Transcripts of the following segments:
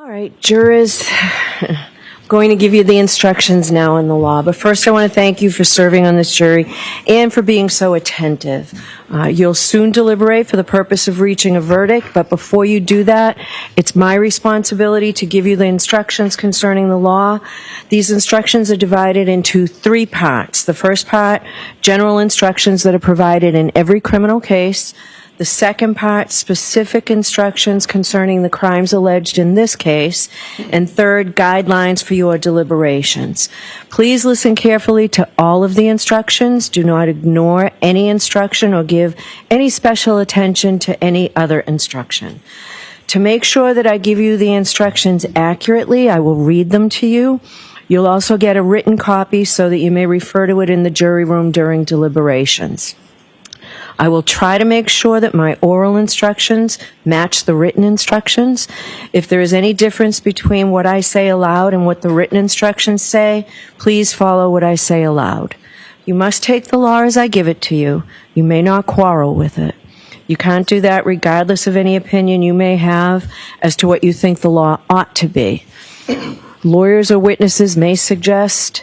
All right, jurors, I'm going to give you the instructions now in the law. But first, I want to thank you for serving on this jury and for being so attentive. You'll soon deliberate for the purpose of reaching a verdict, but before you do that, it's my responsibility to give you the instructions concerning the law. These instructions are divided into three parts. The first part, general instructions that are provided in every criminal case. The second part, specific instructions concerning the crimes alleged in this case. And third, guidelines for your deliberations. Please listen carefully to all of the instructions. Do not ignore any instruction or give any special attention to any other instruction. To make sure that I give you the instructions accurately, I will read them to you. You'll also get a written copy so that you may refer to it in the jury room during deliberations. I will try to make sure that my oral instructions match the written instructions. If there is any difference between what I say aloud and what the written instructions say, please follow what I say aloud. You must take the law as I give it to you. You may not quarrel with it. You can't do that regardless of any opinion you may have as to what you think the law ought to be. Lawyers or witnesses may suggest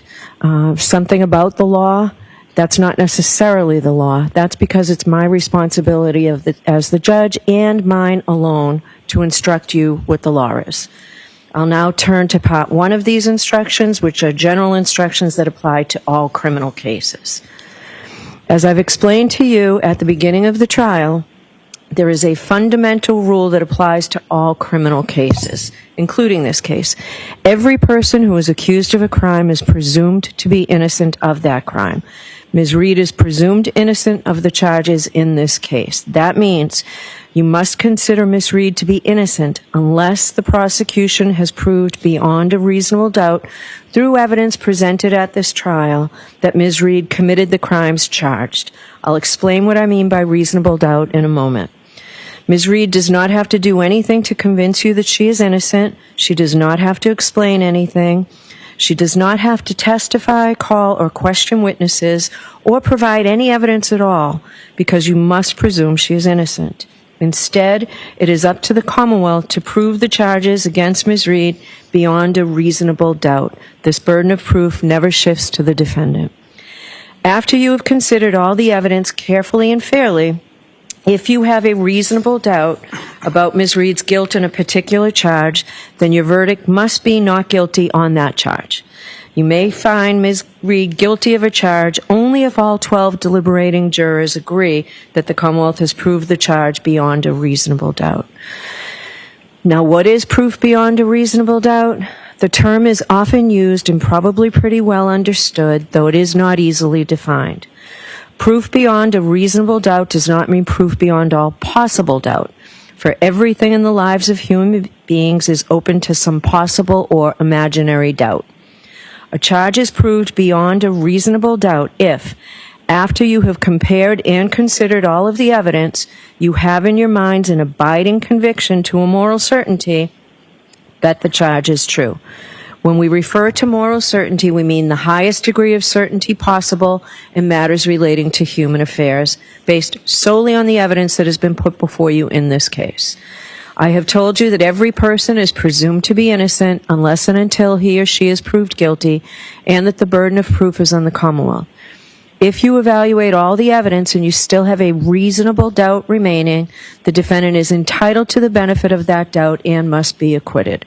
something about the law. That's not necessarily the law. That's because it's my responsibility as the judge and mine alone to instruct you what the law is. I'll now turn to part one of these instructions, which are general instructions that apply to all criminal cases. As I've explained to you at the beginning of the trial, there is a fundamental rule that applies to all criminal cases, including this case. Every person who is accused of a crime is presumed to be innocent of that crime. Ms. Reed is presumed innocent of the charges in this case. That means you must consider Ms. Reed to be innocent unless the prosecution has proved beyond a reasonable doubt through evidence presented at this trial that Ms. Reed committed the crimes charged. I'll explain what I mean by reasonable doubt in a moment. Ms. Reed does not have to do anything to convince you that she is innocent. She does not have to explain anything. She does not have to testify, call, or question witnesses, or provide any evidence at all, because you must presume she is innocent. Instead, it is up to the Commonwealth to prove the charges against Ms. Reed beyond a reasonable doubt. This burden of proof never shifts to the defendant. After you have considered all the evidence carefully and fairly, if you have a reasonable doubt about Ms. Reed's guilt in a particular charge, then your verdict must be not guilty on that charge. You may find Ms. Reed guilty of a charge only if all 12 deliberating jurors agree that the Commonwealth has proved the charge beyond a reasonable doubt. Now, what is proof beyond a reasonable doubt? The term is often used and probably pretty well understood, though it is not easily defined. Proof beyond a reasonable doubt does not mean proof beyond all possible doubt, for everything in the lives of human beings is open to some possible or imaginary doubt. A charge is proved beyond a reasonable doubt if, after you have compared and considered all of the evidence, you have in your minds an abiding conviction to a moral certainty that the charge is true. When we refer to moral certainty, we mean the highest degree of certainty possible in matters relating to human affairs, based solely on the evidence that has been put before you in this case. I have told you that every person is presumed to be innocent unless and until he or she is proved guilty, and that the burden of proof is on the Commonwealth. If you evaluate all the evidence and you still have a reasonable doubt remaining, the defendant is entitled to the benefit of that doubt and must be acquitted.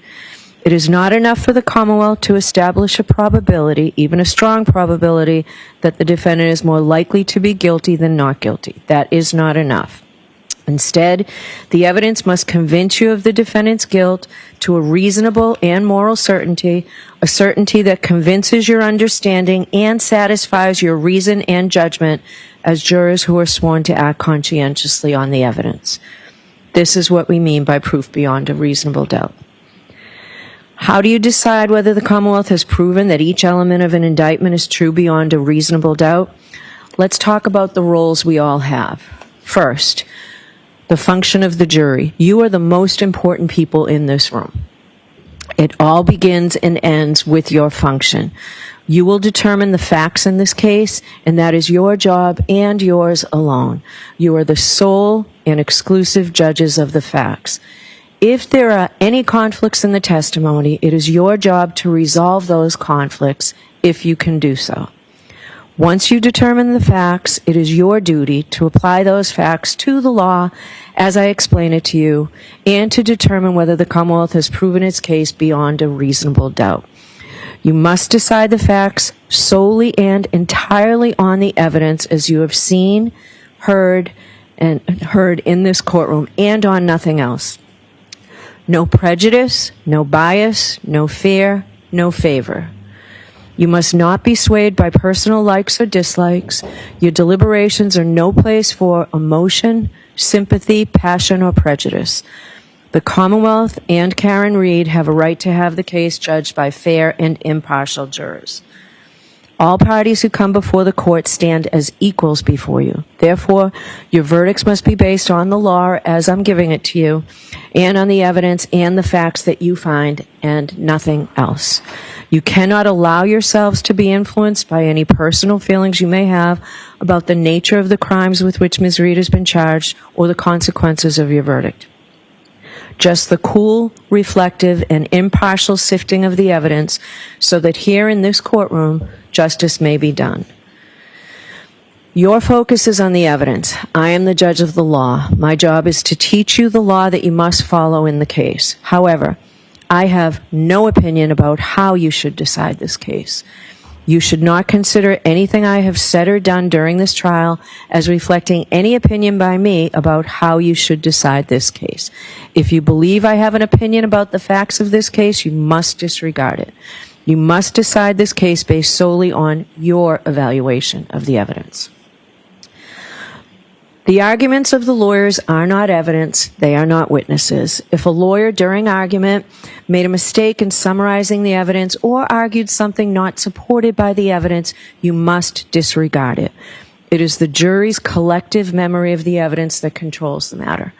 It is not enough for the Commonwealth to establish a probability, even a strong probability, that the defendant is more likely to be guilty than not guilty. That is not enough. Instead, the evidence must convince you of the defendant's guilt to a reasonable and moral certainty, a certainty that convinces your understanding and satisfies your reason and judgment as jurors who are sworn to act conscientiously on the evidence. This is what we mean by proof beyond a reasonable doubt. How do you decide whether the Commonwealth has proven that each element of an indictment is true beyond a reasonable doubt? Let's talk about the roles we all have. First, the function of the jury. You are the most important people in this room. It all begins and ends with your function. You will determine the facts in this case, and that is your job and yours alone. You are the sole and exclusive judges of the facts. If there are any conflicts in the testimony, it is your job to resolve those conflicts if you can do so. Once you determine the facts, it is your duty to apply those facts to the law as I explain it to you, and to determine whether the Commonwealth has proven its case beyond a reasonable doubt. You must decide the facts solely and entirely on the evidence as you have seen, heard in this courtroom, and on nothing else. No prejudice, no bias, no fear, no favor. You must not be swayed by personal likes or dislikes. Your deliberations are no place for emotion, sympathy, passion, or prejudice. The Commonwealth and Karen Reed have a right to have the case judged by fair and impartial jurors. All parties who come before the court stand as equals before you. Therefore, your verdicts must be based on the law as I'm giving it to you, and on the evidence and the facts that you find, and nothing else. You cannot allow yourselves to be influenced by any personal feelings you may have about the nature of the crimes with which Ms. Reed has been charged or the consequences of your verdict. Just the cool, reflective, and impartial sifting of the evidence so that here in this courtroom, justice may be done. Your focus is on the evidence. I am the judge of the law. My job is to teach you the law that you must follow in the case. However, I have no opinion about how you should decide this case. You should not consider anything I have said or done during this trial as reflecting any opinion by me about how you should decide this case. If you believe I have an opinion about the facts of this case, you must disregard it. You must decide this case based solely on your evaluation of the evidence. The arguments of the lawyers are not evidence. They are not witnesses. If a lawyer during argument made a mistake in summarizing the evidence or argued something not supported by the evidence, you must disregard it. It is the jury's collective memory of the evidence that controls the matter.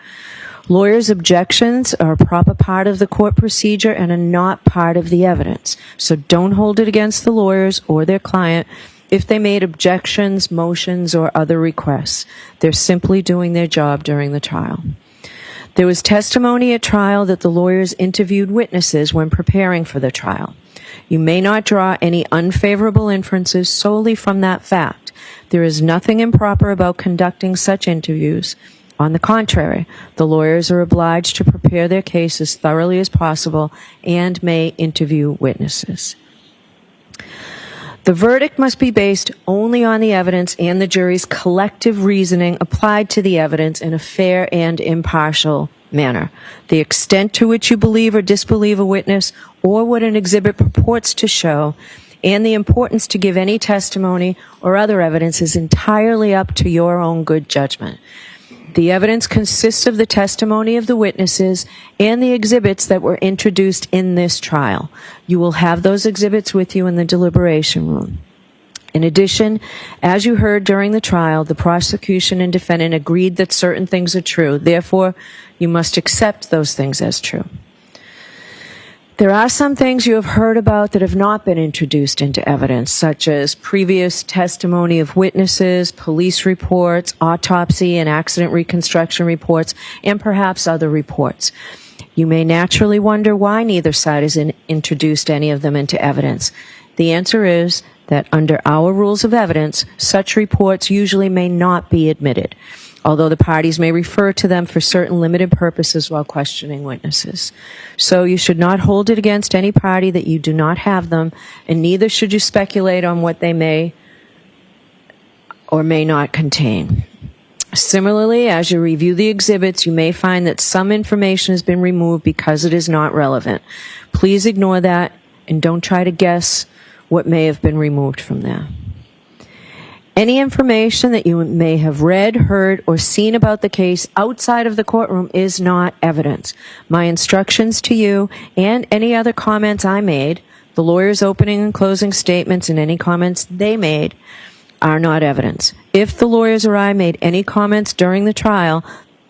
Lawyers' objections are a proper part of the court procedure and are not part of the evidence. So don't hold it against the lawyers or their client if they made objections, motions, or other requests. They're simply doing their job during the trial. There was testimony at trial that the lawyers interviewed witnesses when preparing for the trial. You may not draw any unfavorable inferences solely from that fact. There is nothing improper about conducting such interviews. On the contrary, the lawyers are obliged to prepare their case as thoroughly as possible and may interview witnesses. The verdict must be based only on the evidence and the jury's collective reasoning applied to the evidence in a fair and impartial manner. The extent to which you believe or disbelieve a witness or what an exhibit purports to show, and the importance to give any testimony or other evidence is entirely up to your own good judgment. The evidence consists of the testimony of the witnesses and the exhibits that were introduced in this trial. You will have those exhibits with you in the deliberation room. In addition, as you heard during the trial, the prosecution and defendant agreed that certain things are true. Therefore, you must accept those things as true. There are some things you have heard about that have not been introduced into evidence, such as previous testimony of witnesses, police reports, autopsy and accident reconstruction reports, and perhaps other reports. You may naturally wonder why neither side has introduced any of them into evidence. The answer is that under our rules of evidence, such reports usually may not be admitted, although the parties may refer to them for certain limited purposes while questioning witnesses. So you should not hold it against any party that you do not have them, and neither should you speculate on what they may or may not contain. Similarly, as you review the exhibits, you may find that some information has been removed because it is not relevant. Please ignore that and don't try to guess what may have been removed from there. Any information that you may have read, heard, or seen about the case outside of the courtroom is not evidence. My instructions to you and any other comments I made, the lawyer's opening and closing statements and any comments they made, are not evidence. If the lawyers or I made any comments during the trial,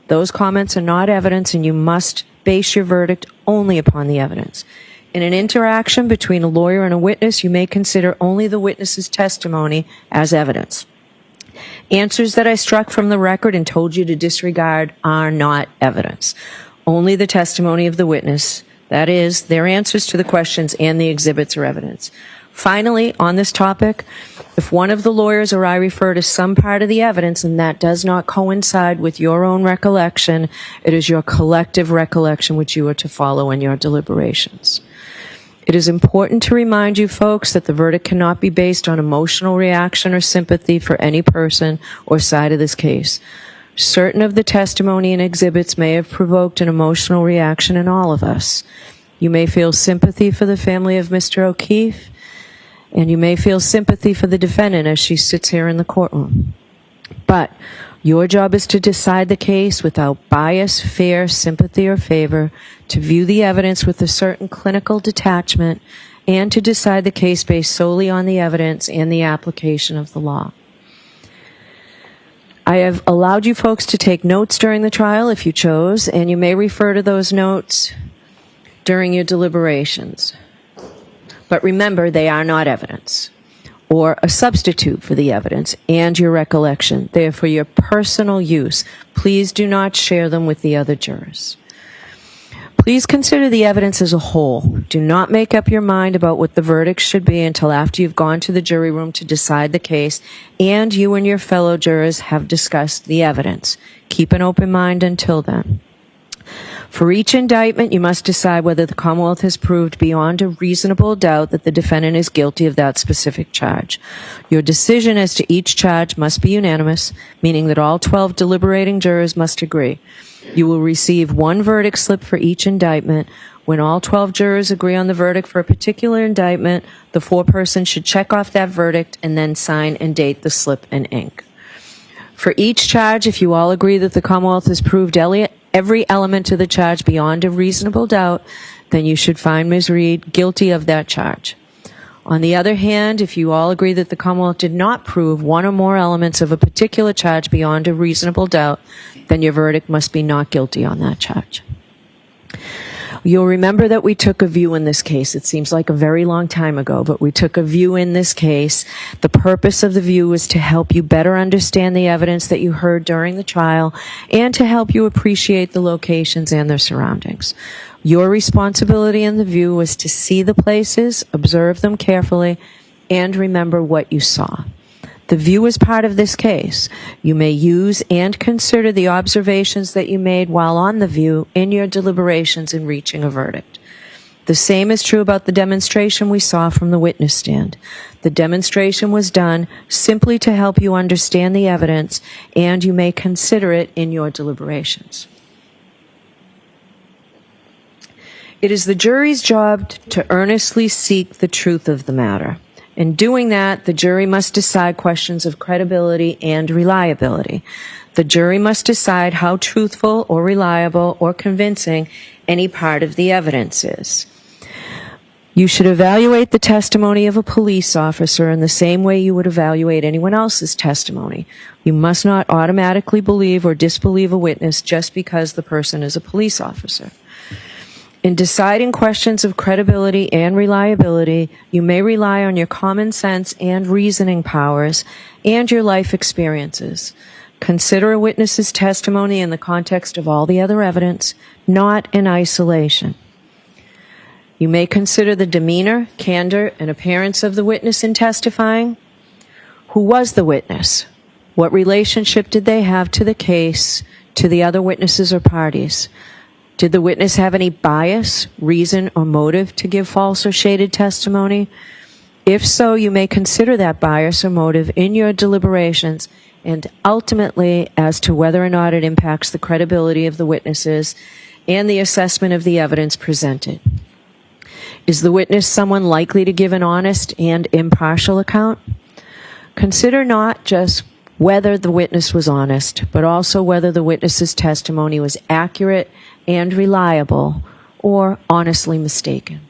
those comments are not evidence, and you must base your verdict only upon the evidence. In an interaction between a lawyer and a witness, you may consider only the witness's testimony as evidence. Answers that I struck from the record and told you to disregard are not evidence. only the testimony of the witness, that is, their answers to the questions and the exhibits or evidence. Finally, on this topic, if one of the lawyers or I refer to some part of the evidence and that does not coincide with your own recollection, it is your collective recollection which you are to follow in your deliberations. It is important to remind you folks that the verdict cannot be based on emotional reaction or sympathy for any person or side of this case. Certain of the testimony and exhibits may have provoked an emotional reaction in all of us. You may feel sympathy for the family of Mr. O'Keefe, and you may feel sympathy for the defendant as she sits here in the courtroom. But your job is to decide the case without bias, fear, sympathy, or favor, to view the evidence with a certain clinical detachment, and to decide the case based solely on the evidence and the application of the law. I have allowed you folks to take notes during the trial if you chose, and you may refer to those notes during your deliberations. But remember, they are not evidence or a substitute for the evidence and your recollection. They are for your personal use. Please do not share them with the other jurors. Please consider the evidence as a whole. Do not make up your mind about what the verdict should be until after you've gone to the jury room to decide the case and you and your fellow jurors have discussed the evidence. Keep an open mind until then. For each indictment, you must decide whether the Commonwealth has proved beyond a reasonable doubt that the defendant is guilty of that specific charge. Your decision as to each charge must be unanimous, meaning that all 12 deliberating jurors must agree. You will receive one verdict slip for each indictment. When all 12 jurors agree on the verdict for a particular indictment, the foreperson should check off that verdict and then sign and date the slip in ink. For each charge, if you all agree that the Commonwealth has proved every element to the charge beyond a reasonable doubt, then you should find Ms. Reed guilty of that charge. On the other hand, if you all agree that the Commonwealth did not prove one or more elements of a particular charge beyond a reasonable doubt, then your verdict must be not guilty on that charge. You'll remember that we took a view in this case. It seems like a very long time ago, but we took a view in this case. The purpose of the view was to help you better understand the evidence that you heard during the trial and to help you appreciate the locations and their surroundings. Your responsibility in the view was to see the places, observe them carefully, and remember what you saw. The view is part of this case. You may use and consider the observations that you made while on the view in your deliberations in reaching a verdict. The same is true about the demonstration we saw from the witness stand. The demonstration was done simply to help you understand the evidence, and you may consider it in your deliberations. It is the jury's job to earnestly seek the truth of the matter. In doing that, the jury must decide questions of credibility and reliability. The jury must decide how truthful or reliable or convincing any part of the evidence is. You should evaluate the testimony of a police officer in the same way you would evaluate anyone else's testimony. You must not automatically believe or disbelieve a witness just because the person is a police officer. In deciding questions of credibility and reliability, you may rely on your common sense and reasoning powers and your life experiences. Consider a witness's testimony in the context of all the other evidence, not in isolation. You may consider the demeanor, candor, and appearance of the witness in testifying. Who was the witness? What relationship did they have to the case, to the other witnesses or parties? Did the witness have any bias, reason, or motive to give false or shaded testimony? If so, you may consider that bias or motive in your deliberations and ultimately as to whether or not it impacts the credibility of the witnesses and the assessment of the evidence presented. Is the witness someone likely to give an honest and impartial account? Consider not just whether the witness was honest, but also whether the witness's testimony was accurate and reliable, or honestly mistaken.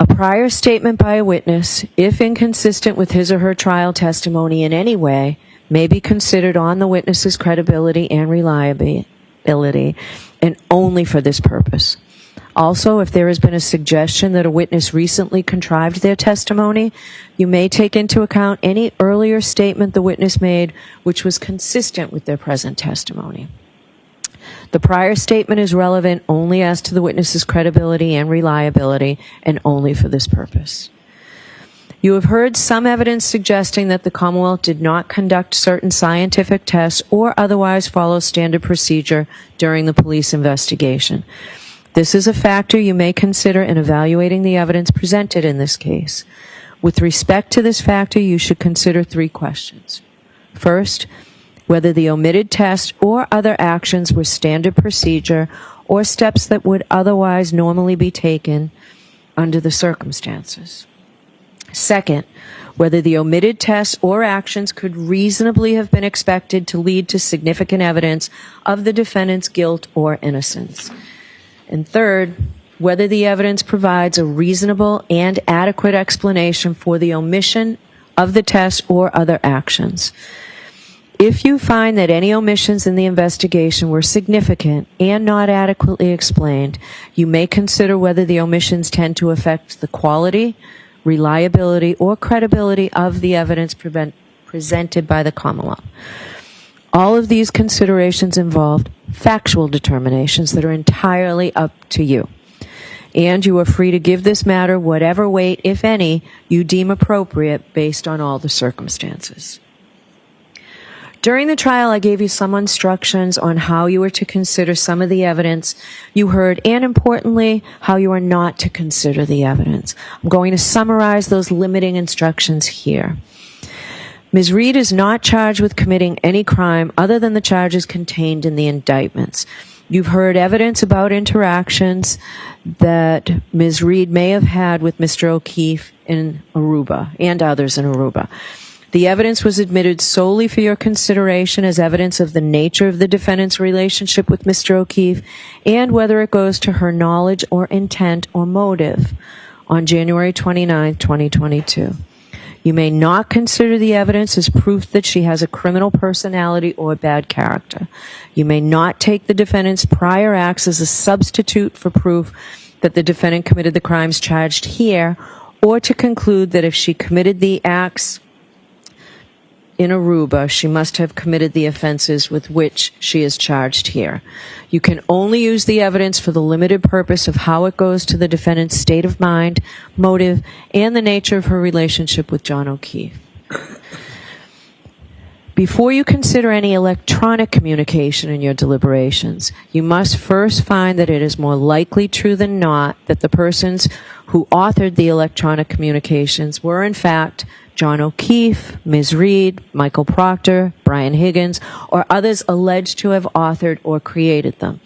A prior statement by a witness, if inconsistent with his or her trial testimony in any way, may be considered on the witness's credibility and reliability, and only for this purpose. Also, if there has been a suggestion that a witness recently contrived their testimony, you may take into account any earlier statement the witness made which was consistent with their present testimony. The prior statement is relevant only as to the witness's credibility and reliability, and only for this purpose. You have heard some evidence suggesting that the Commonwealth did not conduct certain scientific tests or otherwise follow standard procedure during the police investigation. This is a factor you may consider in evaluating the evidence presented in this case. With respect to this factor, you should consider 3 questions. First, whether the omitted test or other actions were standard procedure or steps that would otherwise normally be taken under the circumstances. Second, whether the omitted tests or actions could reasonably have been expected to lead to significant evidence of the defendant's guilt or innocence. And third, whether the evidence provides a reasonable and adequate explanation for the omission of the test or other actions. If you find that any omissions in the investigation were significant and not adequately explained, you may consider whether the omissions tend to affect the quality, reliability, or credibility of the evidence presented by the Commonwealth. All of these considerations involved factual determinations that are entirely up to you. And you are free to give this matter whatever weight, if any, you deem appropriate based on all the circumstances. During the trial, I gave you some instructions on how you were to consider some of the evidence you heard, and importantly, how you are not to consider the evidence. I'm going to summarize those limiting instructions here. Ms. Reed is not charged with committing any crime other than the charges contained in the indictments. You've heard evidence about interactions that Ms. Reed may have had with Mr. O'Keefe in Aruba and others in Aruba. The evidence was admitted solely for your consideration as evidence of the nature of the defendant's relationship with Mr. O'Keefe and whether it goes to her knowledge or intent or motive on January 29, 2022. You may not consider the evidence as proof that she has a criminal personality or bad character. You may not take the defendant's prior acts as a substitute for proof that the defendant committed the crimes charged here, or to conclude that if she committed the acts in Aruba, she must have committed the offenses with which she is charged here. You can only use the evidence for the limited purpose of how it goes to the defendant's state of mind, motive, and the nature of her relationship with John O'Keefe. Before you consider any electronic communication in your deliberations, you must first find that it is more likely true than not that the persons who authored the electronic communications were in fact John O'Keefe, Ms. Reed, Michael Proctor, Brian Higgins, or others alleged to have authored or created them.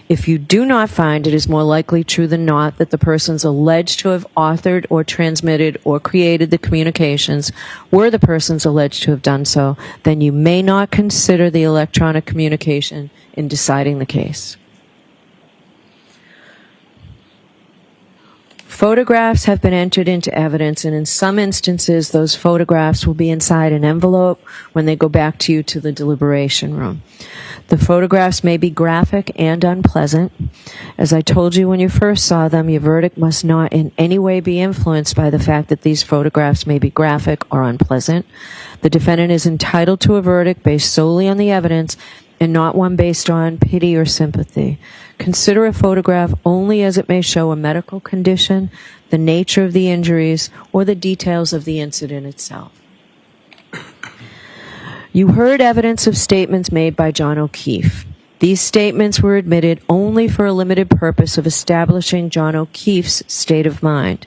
If you do not find it is more likely true than not that the persons alleged to have authored or transmitted or created the communications were the persons alleged to have done so, then you may not consider the electronic communication in deciding the case. Photographs have been entered into evidence, and in some instances, those photographs will be inside an envelope when they go back to you to the deliberation room. The photographs may be graphic and unpleasant. As I told you when you first saw them, your verdict must not in any way be influenced by the fact that these photographs may be graphic or unpleasant. The defendant is entitled to a verdict based solely on the evidence and not one based on pity or sympathy. Consider a photograph only as it may show a medical condition, the nature of the injuries, or the details of the incident itself. You heard evidence of statements made by John O'Keefe. These statements were admitted only for a limited purpose of establishing John O'Keefe's state of mind.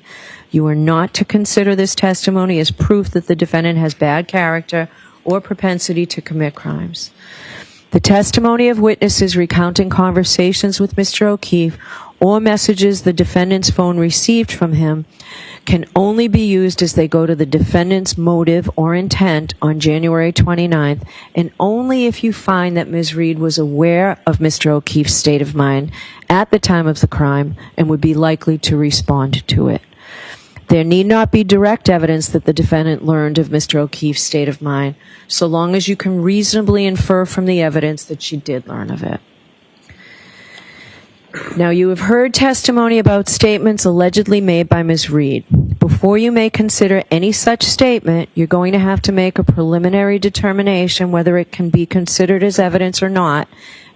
You are not to consider this testimony as proof that the defendant has bad character or propensity to commit crimes. The testimony of witnesses recounting conversations with Mr. O'Keefe or messages the defendant's phone received from him can only be used as they go to the defendant's motive or intent on January 29th, and only if you find that Ms. Reed was aware of Mr. O'Keefe's state of mind at the time of the crime and would be likely to respond to it. There need not be direct evidence that the defendant learned of Mr. O'Keefe's state of mind, so long as you can reasonably infer from the evidence that she did learn of it. Now, you have heard testimony about statements allegedly made by Ms. Reed. Before you may consider any such statement, you're going to have to make a preliminary determination whether it can be considered as evidence or not,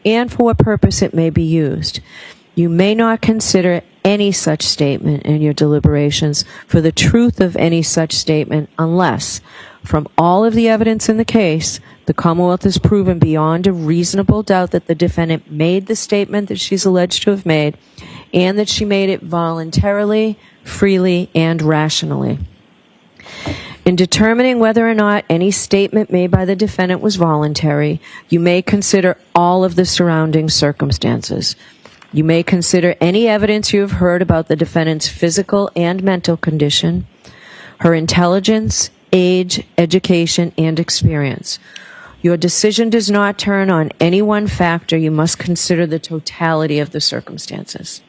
and for what purpose it may be used. You may not consider any such statement in your deliberations for the truth of any such statement unless, from all of the evidence in the case, the Commonwealth has proven beyond a reasonable doubt that the defendant made the statement that she's alleged to have made and that she made it voluntarily, freely, and rationally. In determining whether or not any statement made by the defendant was voluntary, you may consider all of the surrounding circumstances. You may consider any evidence you have heard about the defendant's physical and mental condition, her intelligence, age, education, and experience. Your decision does not turn on any one factor. You must consider the totality of the circumstances.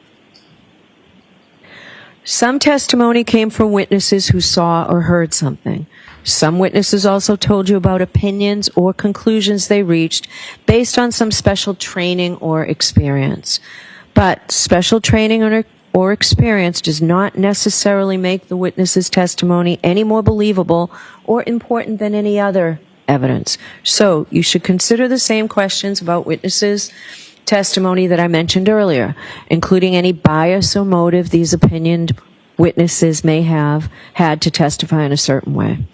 Some testimony came from witnesses who saw or heard something. Some witnesses also told you about opinions or conclusions they reached based on some special training or experience. But special training or experience does not necessarily make the witness's testimony any more believable or important than any other evidence. So you should consider the same questions about witnesses' testimony that I mentioned earlier, including any bias or motive these opinioned witnesses may have had to testify in a certain way.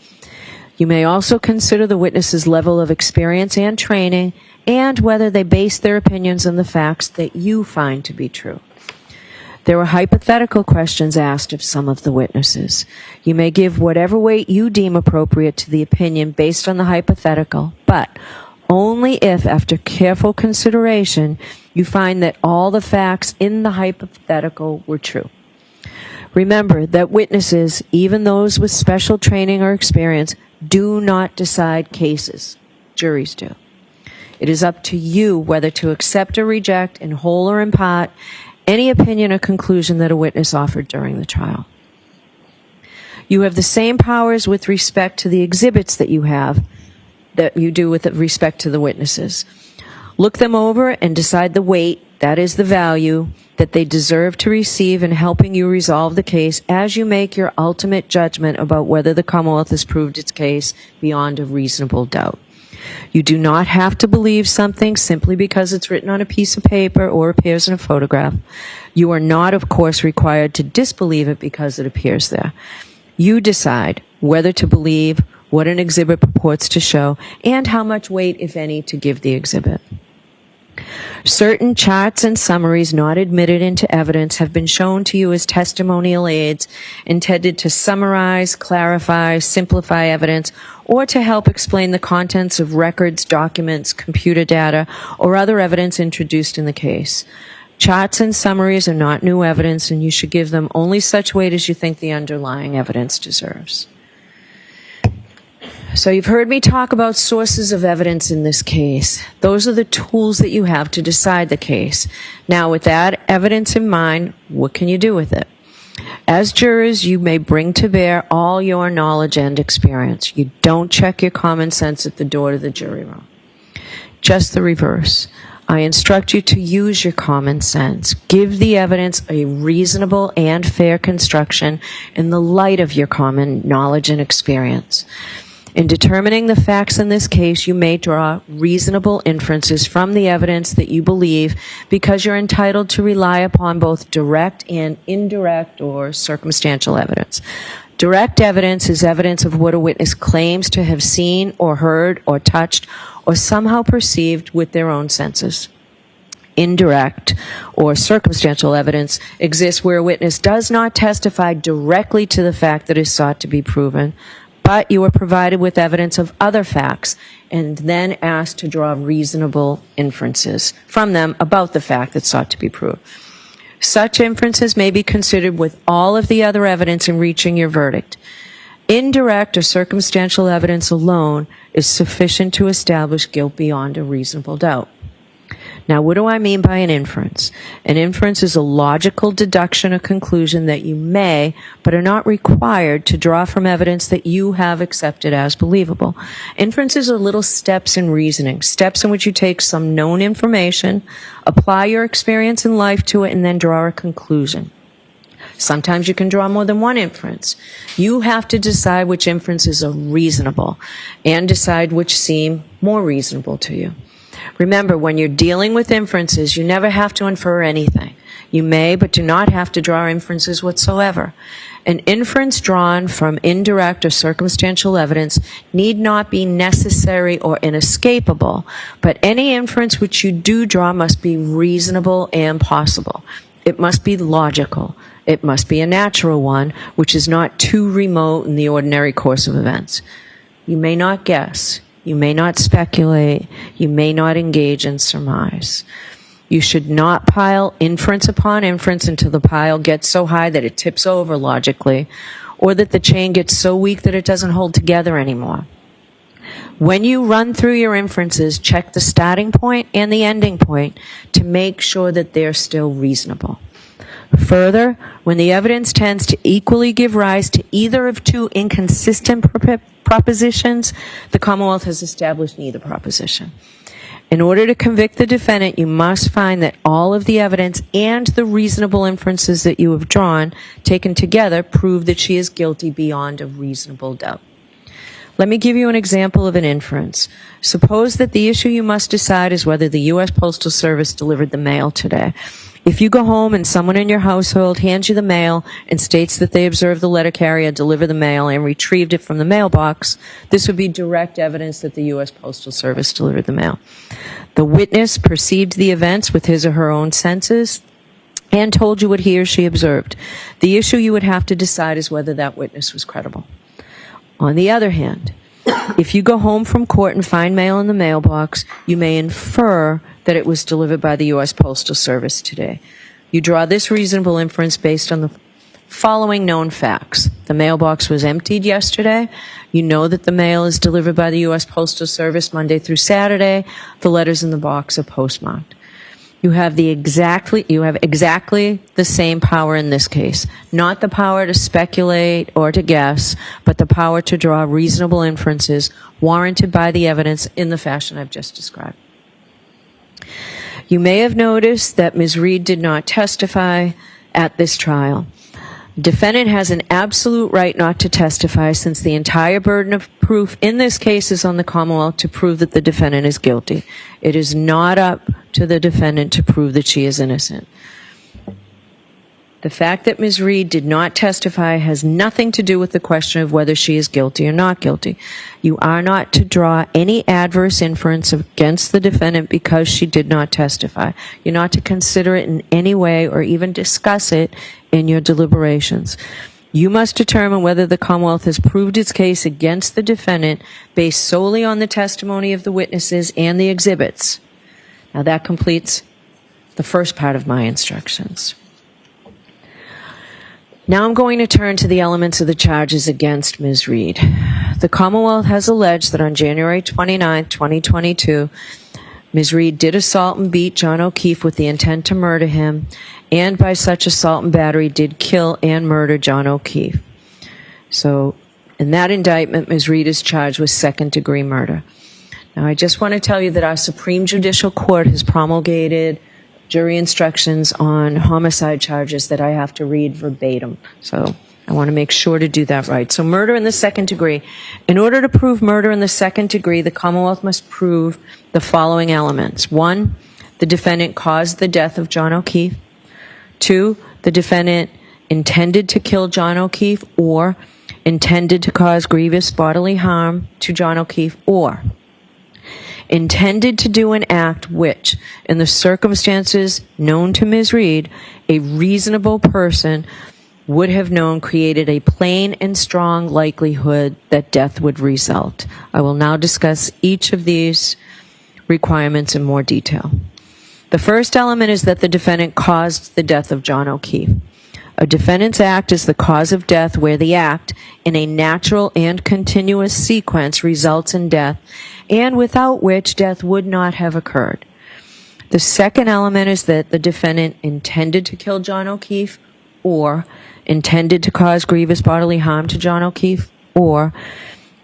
You may also consider the witness's level of experience and training and whether they base their opinions on the facts that you find to be true. There were hypothetical questions asked of some of the witnesses. You may give whatever weight you deem appropriate to the opinion based on the hypothetical, but only if, after careful consideration, you find that all the facts in the hypothetical were true. Remember that witnesses, even those with special training or experience, do not decide cases. Juries do. It is up to you whether to accept or reject, in whole or in part, any opinion or conclusion that a witness offered during the trial. You have the same powers with respect to the exhibits that you do with respect to the witnesses. Look them over and decide the weight, that is the value, that they deserve to receive in helping you resolve the case as you make your ultimate judgment about whether the Commonwealth has proved its case beyond a reasonable doubt. You do not have to believe something simply because it's written on a piece of paper or appears in a photograph. You are not, of course, required to disbelieve it because it appears there. You decide whether to believe what an exhibit purports to show and how much weight, if any, to give the exhibit. Certain charts and summaries not admitted into evidence have been shown to you as testimonial aids intended to summarize, clarify, simplify evidence, or to help explain the contents of records, documents, computer data, or other evidence introduced in the case. Charts and summaries are not new evidence, and you should give them only such weight as you think the underlying evidence deserves. So you've heard me talk about sources of evidence in this case. Those are the tools that you have to decide the case. Now, with that evidence in mind, what can you do with it? As jurors, you may bring to bear all your knowledge and experience. You don't check your common sense at the door to the jury room. Just the reverse. I instruct you to use your common sense. Give the evidence a reasonable and fair construction in the light of your common knowledge and experience. In determining the facts in this case, you may draw reasonable inferences from the evidence that you believe because you're entitled to rely upon both direct and indirect or circumstantial evidence. Direct evidence is evidence of what a witness claims to have seen or heard or touched or somehow perceived with their own senses. Indirect or circumstantial evidence exists where a witness does not testify directly to the fact that is sought to be proven, but you are provided with evidence of other facts and then asked to draw reasonable inferences from them about the fact that sought to be proved. Such inferences may be considered with all of the other evidence in reaching your verdict. Indirect or circumstantial evidence alone is sufficient to establish guilt beyond a reasonable doubt. Now, what do I mean by an inference? An inference is a logical deduction or conclusion that you may, but are not required to draw from evidence that you have accepted as believable. Inferences are little steps in reasoning, steps in which you take some known information, apply your experience in life to it, and then draw a conclusion. Sometimes you can draw more than one inference. You have to decide which inferences are reasonable and decide which seem more reasonable to you. Remember, when you're dealing with inferences, you never have to infer anything. You may, but do not have to draw inferences whatsoever. An inference drawn from indirect or circumstantial evidence need not be necessary or inescapable, but any inference which you do draw must be reasonable and possible. It must be logical. It must be a natural one, which is not too remote in the ordinary course of events. You may not guess. You may not speculate. You may not engage in surmise. You should not pile inference upon inference until the pile gets so high that it tips over logically, or that the chain gets so weak that it doesn't hold together anymore. When you run through your inferences, check the starting point and the ending point to make sure that they're still reasonable. Further, when the evidence tends to equally give rise to either of two inconsistent propositions, the Commonwealth has established neither proposition. In order to convict the defendant, you must find that all of the evidence and the reasonable inferences that you have drawn, taken together, prove that she is guilty beyond a reasonable doubt. Let me give you an example of an inference. Suppose that the issue you must decide is whether the U.S. Postal Service delivered the mail today. If you go home and someone in your household hands you the mail and states that they observed the letter carrier deliver the mail and retrieved it from the mailbox, this would be direct evidence that the U.S. Postal Service delivered the mail. The witness perceived the events with his or her own senses and told you what he or she observed. The issue you would have to decide is whether that witness was credible. On the other hand, if you go home from court and find mail in the mailbox, you may infer that it was delivered by the U.S. Postal Service today. You draw this reasonable inference based on the following known facts. The mailbox was emptied yesterday. You know that the mail is delivered by the U.S. Postal Service Monday through Saturday. The letters in the box are postmarked. You have exactly the same power in this case. Not the power to speculate or to guess, but the power to draw reasonable inferences warranted by the evidence in the fashion I've just described. You may have noticed that Ms. Reed did not testify at this trial. Defendant has an absolute right not to testify, since the entire burden of proof in this case is on the Commonwealth to prove that the defendant is guilty. It is not up to the defendant to prove that she is innocent. The fact that Ms. Reed did not testify has nothing to do with the question of whether she is guilty or not guilty. You are not to draw any adverse inference against the defendant because she did not testify. You're not to consider it in any way or even discuss it in your deliberations. You must determine whether the Commonwealth has proved its case against the defendant based solely on the testimony of the witnesses and the exhibits. Now that completes the first part of my instructions. Now I'm going to turn to the elements of the charges against Ms. Reed. The Commonwealth has alleged that on January 29, 2022, Ms. Reed did assault and beat John O'Keefe with the intent to murder him, and by such assault and battery did kill and murder John O'Keefe. So in that indictment, Ms. Reed is charged with second-degree murder. Now I just want to tell you that our Supreme Judicial Court has promulgated jury instructions on homicide charges that I have to read verbatim. So I want to make sure to do that right. So murder in the second degree. In order to prove murder in the second degree, the Commonwealth must prove the following elements. 1, the defendant caused the death of John O'Keefe. 2, the defendant intended to kill John O'Keefe or intended to cause grievous bodily harm to John O'Keefe, or intended to do an act which, in the circumstances known to Ms. Reed, a reasonable person would have known created a plain and strong likelihood that death would result. I will now discuss each of these requirements in more detail. The first element is that the defendant caused the death of John O'Keefe. A defendant's act is the cause of death where the act, in a natural and continuous sequence, results in death, and without which death would not have occurred. The second element is that the defendant intended to kill John O'Keefe, or intended to cause grievous bodily harm to John O'Keefe, or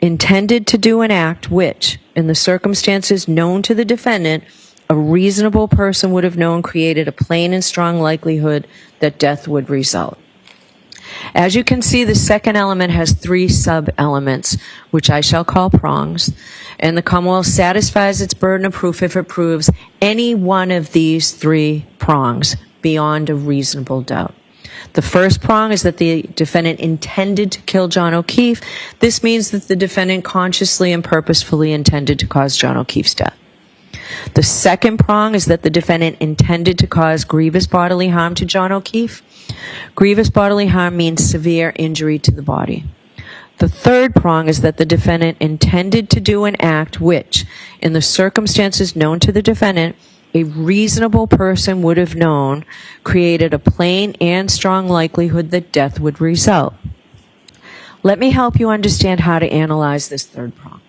intended to do an act which, in the circumstances known to the defendant, a reasonable person would have known created a plain and strong likelihood that death would result. As you can see, the second element has 3 sub-elements, which I shall call prongs, And the Commonwealth satisfies its burden of proof if it proves any one of these three prongs beyond a reasonable doubt. The first prong is that the defendant intended to kill John O'Keefe. This means that the defendant consciously and purposefully intended to cause John O'Keefe's death. The second prong is that the defendant intended to cause grievous bodily harm to John O'Keefe. Grievous bodily harm means severe injury to the body. The third prong is that the defendant intended to do an act which, in the circumstances known to the defendant, a reasonable person would have known created a plain and strong likelihood that death would result. Let me help you understand how to analyze this third prong.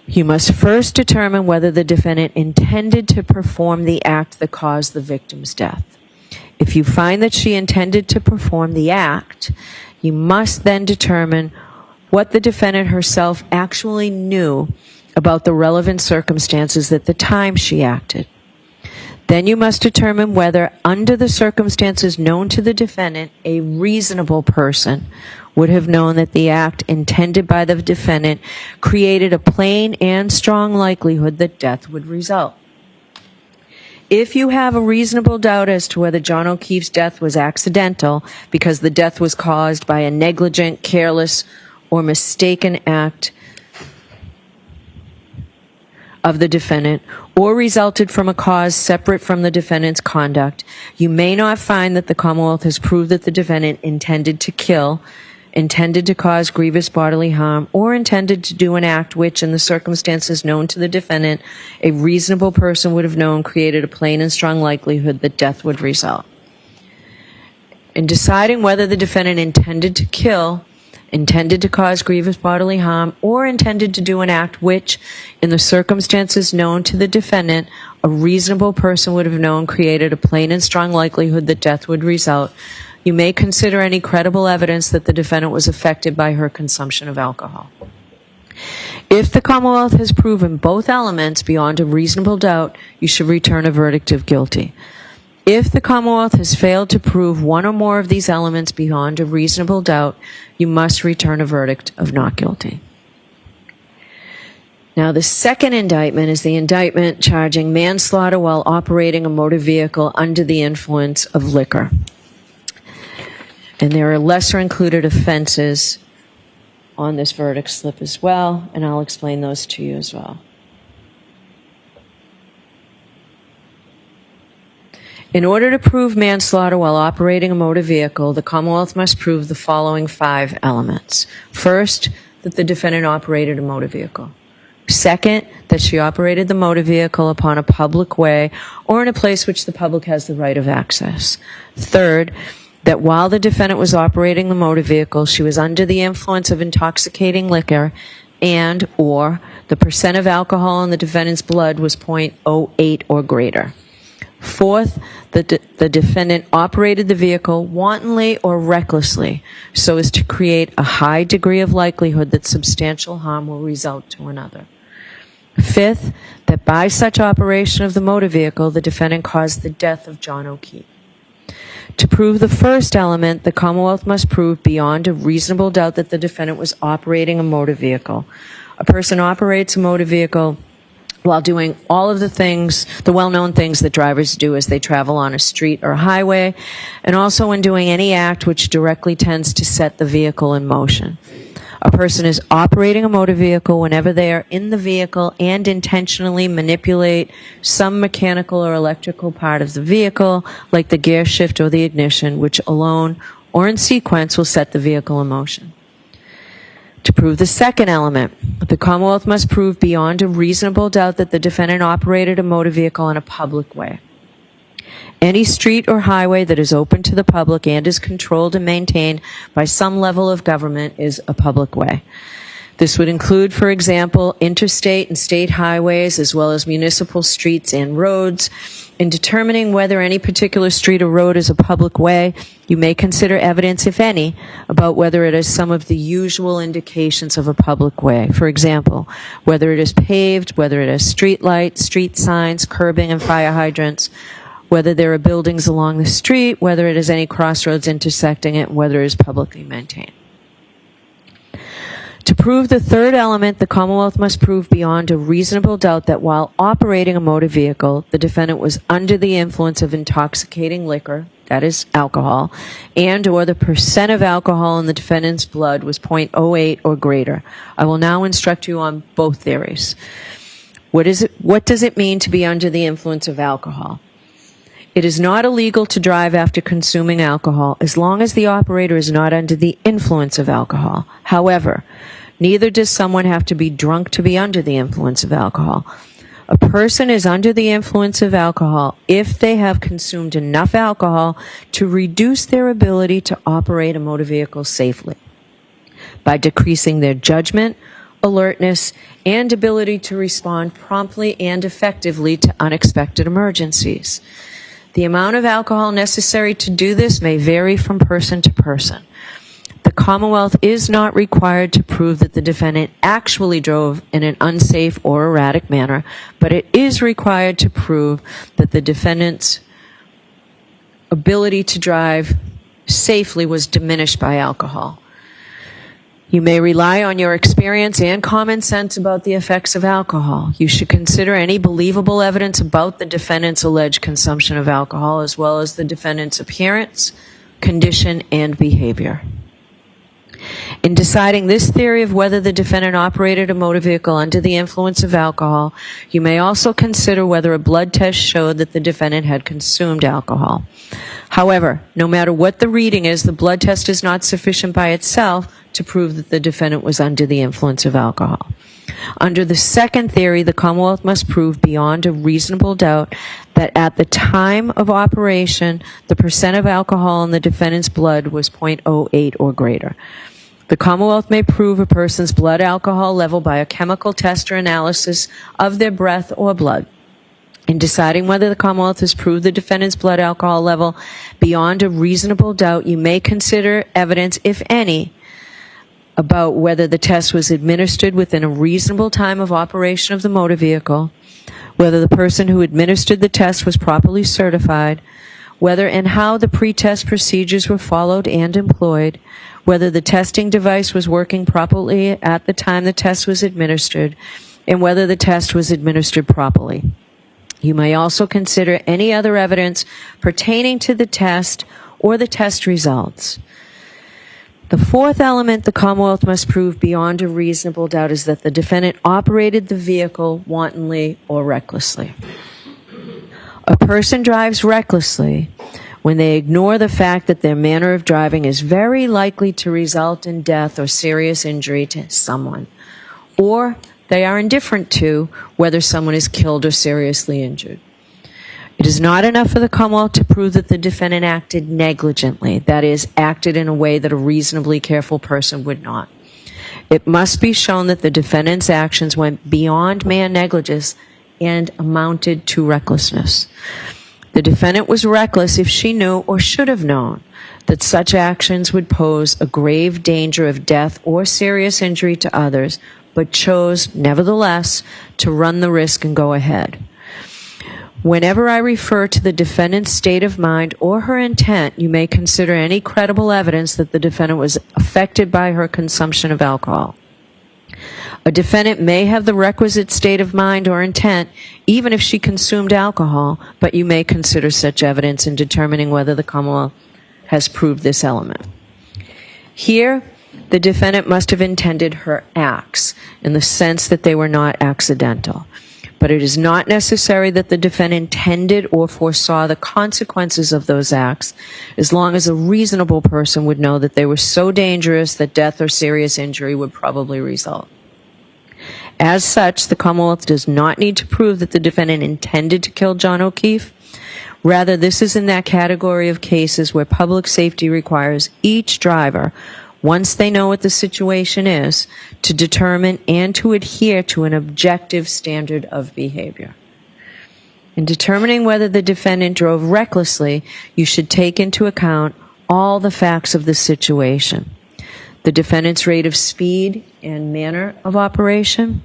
You must first determine whether the defendant intended to perform the act that caused the victim's death. If you find that she intended to perform the act, you must then determine what the defendant herself actually knew about the relevant circumstances at the time she acted. Then you must determine whether, under the circumstances known to the defendant, a reasonable person would have known that the act intended by the defendant created a plain and strong likelihood that death would result. If you have a reasonable doubt as to whether John O'Keefe's death was accidental because the death was caused by a negligent, careless, or mistaken act of the defendant, or resulted from a cause separate from the defendant's conduct, you may not find that the Commonwealth has proved that the defendant intended to kill, intended to cause grievous bodily harm, or intended to do an act which, in the circumstances known to the defendant, a reasonable person would have known created a plain and strong likelihood that death would result. In deciding whether the defendant intended to kill, intended to cause grievous bodily harm, or intended to do an act which, in the circumstances known to the defendant, a reasonable person would have known created a plain and strong likelihood that death would result, you may consider any credible evidence that the defendant was affected by her consumption of alcohol. If the Commonwealth has proven both elements beyond a reasonable doubt, you should return a verdict of guilty. If the Commonwealth has failed to prove one or more of these elements beyond a reasonable doubt, you must return a verdict of not guilty. Now, the second indictment is the indictment charging manslaughter while operating a motor vehicle under the influence of liquor. And there are lesser included offenses on this verdict slip as well, and I'll explain those to you as well. In order to prove manslaughter while operating a motor vehicle, the Commonwealth must prove the following 5 elements. First, that the defendant operated a motor vehicle. Second, that she operated the motor vehicle upon a public way or in a place which the public has the right of access. Third, that while the defendant was operating the motor vehicle, she was under the influence of intoxicating liquor and or the percent of alcohol in the defendant's blood was 0.08 or greater. Fourth, that the defendant operated the vehicle wantonly or recklessly so as to create a high degree of likelihood that substantial harm will result to another. Fifth, that by such operation of the motor vehicle, the defendant caused the death of John O'Keefe. To prove the first element, the Commonwealth must prove beyond a reasonable doubt that the defendant was operating a motor vehicle. A person operates a motor vehicle while doing all of the things, the well-known things that drivers do as they travel on a street or highway, and also when doing any act which directly tends to set the vehicle in motion. A person is operating a motor vehicle whenever they are in the vehicle and intentionally manipulate some mechanical or electrical part of the vehicle, like the gear shift or the ignition, which alone or in sequence will set the vehicle in motion. To prove the second element, the Commonwealth must prove beyond a reasonable doubt that the defendant operated a motor vehicle in a public way. Any street or highway that is open to the public and is controlled and maintained by some level of government is a public way. This would include, for example, interstate and state highways, as well as municipal streets and roads. In determining whether any particular street or road is a public way, you may consider evidence, if any, about whether it has some of the usual indications of a public way. For example, whether it is paved, whether it has street lights, street signs, curbing, and fire hydrants, whether there are buildings along the street, whether it has any crossroads intersecting it, and whether it is publicly maintained. To prove the third element, the Commonwealth must prove beyond a reasonable doubt that while operating a motor vehicle, the defendant was under the influence of intoxicating liquor, that is alcohol, and or the percent of alcohol in the defendant's blood was .08 or greater. I will now instruct you on both theories. What does it mean to be under the influence of alcohol? It is not illegal to drive after consuming alcohol as long as the operator is not under the influence of alcohol. However, neither does someone have to be drunk to be under the influence of alcohol. A person is under the influence of alcohol if they have consumed enough alcohol to reduce their ability to operate a motor vehicle safely by decreasing their judgment, alertness, and ability to respond promptly and effectively to unexpected emergencies. The amount of alcohol necessary to do this may vary from person to person. The Commonwealth is not required to prove that the defendant actually drove in an unsafe or erratic manner, but it is required to prove that the defendant's ability to drive safely was diminished by alcohol. You may rely on your experience and common sense about the effects of alcohol. You should consider any believable evidence about the defendant's alleged consumption of alcohol, as well as the defendant's appearance, condition, and behavior. In deciding this theory of whether the defendant operated a motor vehicle under the influence of alcohol, you may also consider whether a blood test showed that the defendant had consumed alcohol. However, no matter what the reading is, the blood test is not sufficient by itself to prove that the defendant was under the influence of alcohol. Under the second theory, the Commonwealth must prove beyond a reasonable doubt that at the time of operation, the percent of alcohol in the defendant's blood was .08 or greater. The Commonwealth may prove a person's blood alcohol level by a chemical test or analysis of their breath or blood. In deciding whether the Commonwealth has proved the defendant's blood alcohol level beyond a reasonable doubt, you may consider evidence, if any, about whether the test was administered within a reasonable time of operation of the motor vehicle, whether the person who administered the test was properly certified, whether and how the pre-test procedures were followed and employed, whether the testing device was working properly at the time the test was administered, and whether the test was administered properly. You may also consider any other evidence pertaining to the test or the test results. The fourth element the Commonwealth must prove beyond a reasonable doubt is that the defendant operated the vehicle wantonly or recklessly. A person drives recklessly when they ignore the fact that their manner of driving is very likely to result in death or serious injury to someone, or they are indifferent to whether someone is killed or seriously injured. It is not enough for the Commonwealth to prove that the defendant acted negligently, that is, acted in a way that a reasonably careful person would not. It must be shown that the defendant's actions went beyond mere negligence and amounted to recklessness. The defendant was reckless if she knew or should have known that such actions would pose a grave danger of death or serious injury to others, but chose, nevertheless, to run the risk and go ahead. Whenever I refer to the defendant's state of mind or her intent, you may consider any credible evidence that the defendant was affected by her consumption of alcohol. A defendant may have the requisite state of mind or intent even if she consumed alcohol, but you may consider such evidence in determining whether the Commonwealth has proved this element. Here, the defendant must have intended her acts in the sense that they were not accidental. But it is not necessary that the defendant intended or foresaw the consequences of those acts, as long as a reasonable person would know that they were so dangerous that death or serious injury would probably result. As such, the Commonwealth does not need to prove that the defendant intended to kill John O'Keefe. Rather, this is in that category of cases where public safety requires each driver, once they know what the situation is, to determine and to adhere to an objective standard of behavior. In determining whether the defendant drove recklessly, you should take into account all the facts of the situation: the defendant's rate of speed and manner of operation,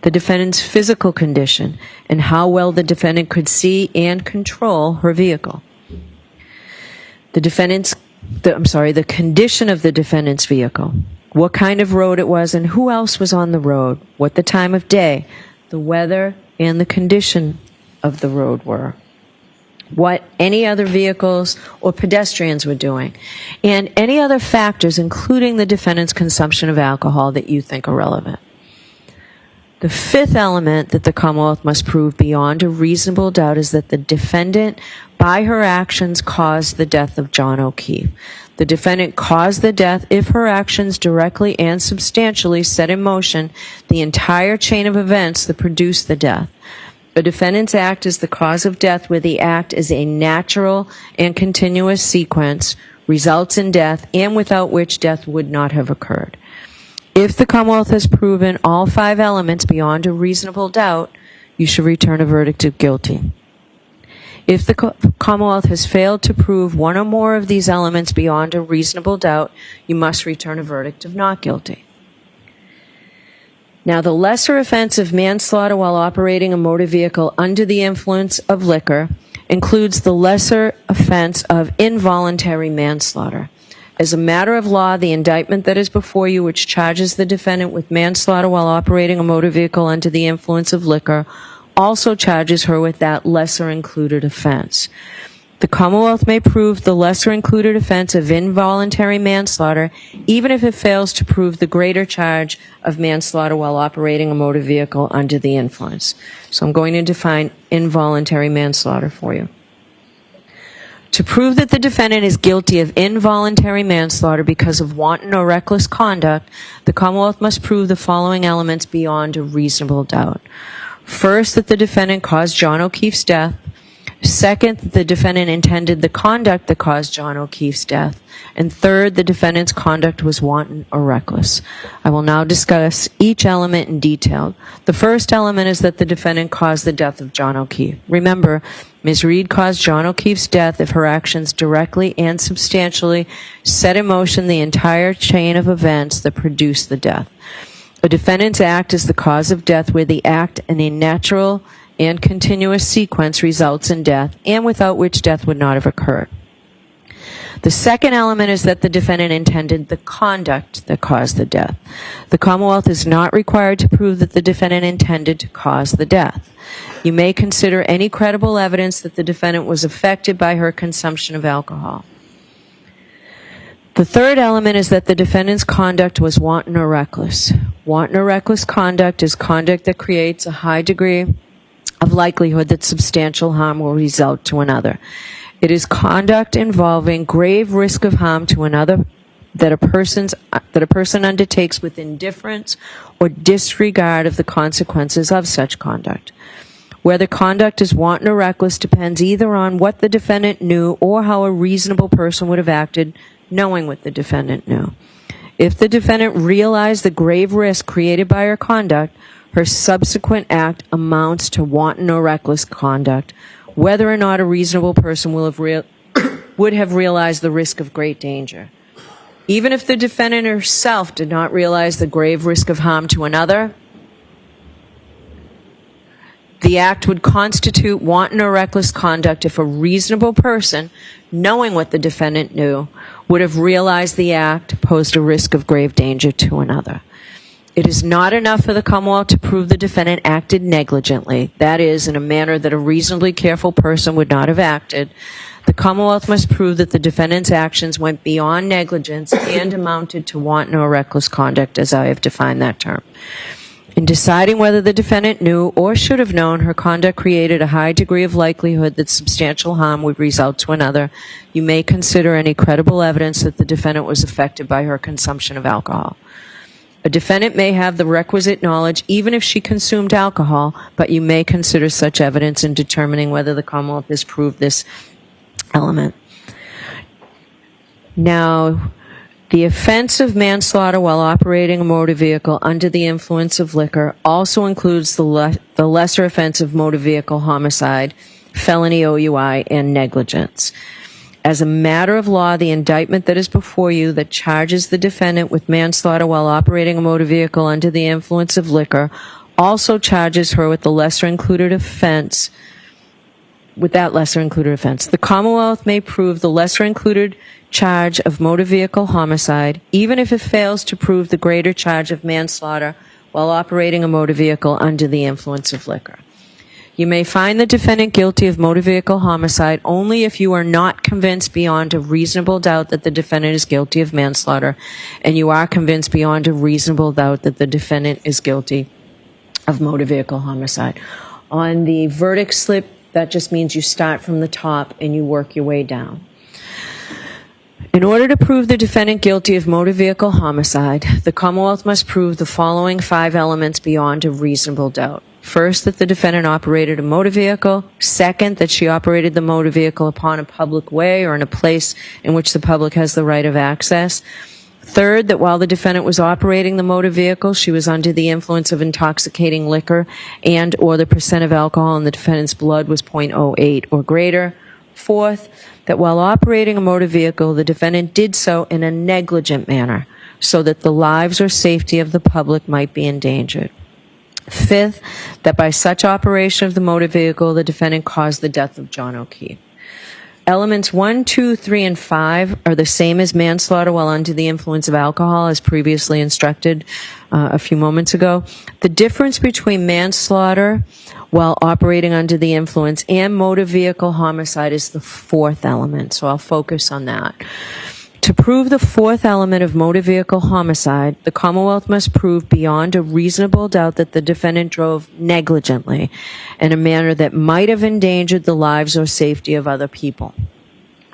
the defendant's physical condition, and how well the defendant could see and control her vehicle, the condition of the defendant's vehicle, what kind of road it was, and who else was on the road, what the time of day, the weather, and the condition of the road were, what any other vehicles or pedestrians were doing, and any other factors, including the defendant's consumption of alcohol, that you think are relevant. The fifth element that the Commonwealth must prove beyond a reasonable doubt is that the defendant, by her actions, caused the death of John O'Keefe. The defendant caused the death if her actions directly and substantially set in motion the entire chain of events that produced the death. A defendant's act is the cause of death where the act is a natural and continuous sequence, results in death, and without which death would not have occurred. If the Commonwealth has proven all five elements beyond a reasonable doubt, you should return a verdict of guilty. If the Commonwealth has failed to prove one or more of these elements beyond a reasonable doubt, you must return a verdict of not guilty. Now, the lesser offense of manslaughter while operating a motor vehicle under the influence of liquor includes the lesser offense of involuntary manslaughter. As a matter of law, the indictment that is before you, which charges the defendant with manslaughter while operating a motor vehicle under the influence of liquor, also charges her with that lesser included offense. The Commonwealth may prove the lesser included offense of involuntary manslaughter, even if it fails to prove the greater charge of manslaughter while operating a motor vehicle under the influence. So I'm going to define involuntary manslaughter for you. To prove that the defendant is guilty of involuntary manslaughter because of wanton or reckless conduct, the Commonwealth must prove the following elements beyond a reasonable doubt. First, that the defendant caused John O'Keefe's death. Second, that the defendant intended the conduct that caused John O'Keefe's death. And third, the defendant's conduct was wanton or reckless. I will now discuss each element in detail. The first element is that the defendant caused the death of John O'Keefe. Remember, Ms. Reed caused John O'Keefe's death if her actions directly and substantially set in motion the entire chain of events that produced the death. A defendant's act is the cause of death where the act in a natural and continuous sequence results in death, and without which death would not have occurred. The second element is that the defendant intended the conduct that caused the death. The Commonwealth is not required to prove that the defendant intended to cause the death. You may consider any credible evidence that the defendant was affected by her consumption of alcohol. The third element is that the defendant's conduct was wanton or reckless. Wanton or reckless conduct is conduct that creates a high degree of likelihood that substantial harm will result to another. It is conduct involving grave risk of harm to another that a person undertakes with indifference or disregard of the consequences of such conduct. Whether conduct is wanton or reckless depends either on what the defendant knew or how a reasonable person would have acted knowing what the defendant knew. If the defendant realized the grave risk created by her conduct, her subsequent act amounts to wanton or reckless conduct, whether or not a reasonable person would have realized the risk of great danger. Even if the defendant herself did not realize the grave risk of harm to another, the act would constitute wanton or reckless conduct if a reasonable person, knowing what the defendant knew, would have realized the act posed a risk of grave danger to another. It is not enough for the Commonwealth to prove the defendant acted negligently, that is, in a manner that a reasonably careful person would not have acted. The Commonwealth must prove that the defendant's actions went beyond negligence and amounted to wanton or reckless conduct, as I have defined that term. In deciding whether the defendant knew or should have known her conduct created a high degree of likelihood that substantial harm would result to another, you may consider any credible evidence that the defendant was affected by her consumption of alcohol. A defendant may have the requisite knowledge even if she consumed alcohol, but you may consider such evidence in determining whether the Commonwealth has proved this element. Now, the offense of manslaughter while operating a motor vehicle under the influence of liquor also includes the lesser offense of motor vehicle homicide, felony OUI, and negligence. As a matter of law, the indictment that is before you that charges the defendant with manslaughter while operating a motor vehicle under the influence of liquor also charges her with the lesser included offense with that lesser included offense. The Commonwealth may prove the lesser included charge of motor vehicle homicide, even if it fails to prove the greater charge of manslaughter while operating a motor vehicle under the influence of liquor. You may find the defendant guilty of motor vehicle homicide only if you are not convinced beyond a reasonable doubt that the defendant is guilty of manslaughter, and you are convinced beyond a reasonable doubt that the defendant is guilty of motor vehicle homicide. On the verdict slip, that just means you start from the top and you work your way down. In order to prove the defendant guilty of motor vehicle homicide, the Commonwealth must prove the following 5 elements beyond a reasonable doubt. First, that the defendant operated a motor vehicle. Second, that she operated the motor vehicle upon a public way or in a place in which the public has the right of access. Third, that while the defendant was operating the motor vehicle, she was under the influence of intoxicating liquor and or the percent of alcohol in the defendant's blood was 0.08 or greater. Fourth, that while operating a motor vehicle, the defendant did so in a negligent manner so that the lives or safety of the public might be endangered. Fifth, that by such operation of the motor vehicle, the defendant caused the death of John O'Keefe. Elements 1, 2, 3, and 5 are the same as manslaughter while under the influence of alcohol, as previously instructed a few moments ago. The difference between manslaughter while operating under the influence and motor vehicle homicide is the 4th element, so I'll focus on that. To prove the 4th element of motor vehicle homicide, the Commonwealth must prove beyond a reasonable doubt that the defendant drove negligently in a manner that might have endangered the lives or safety of other people.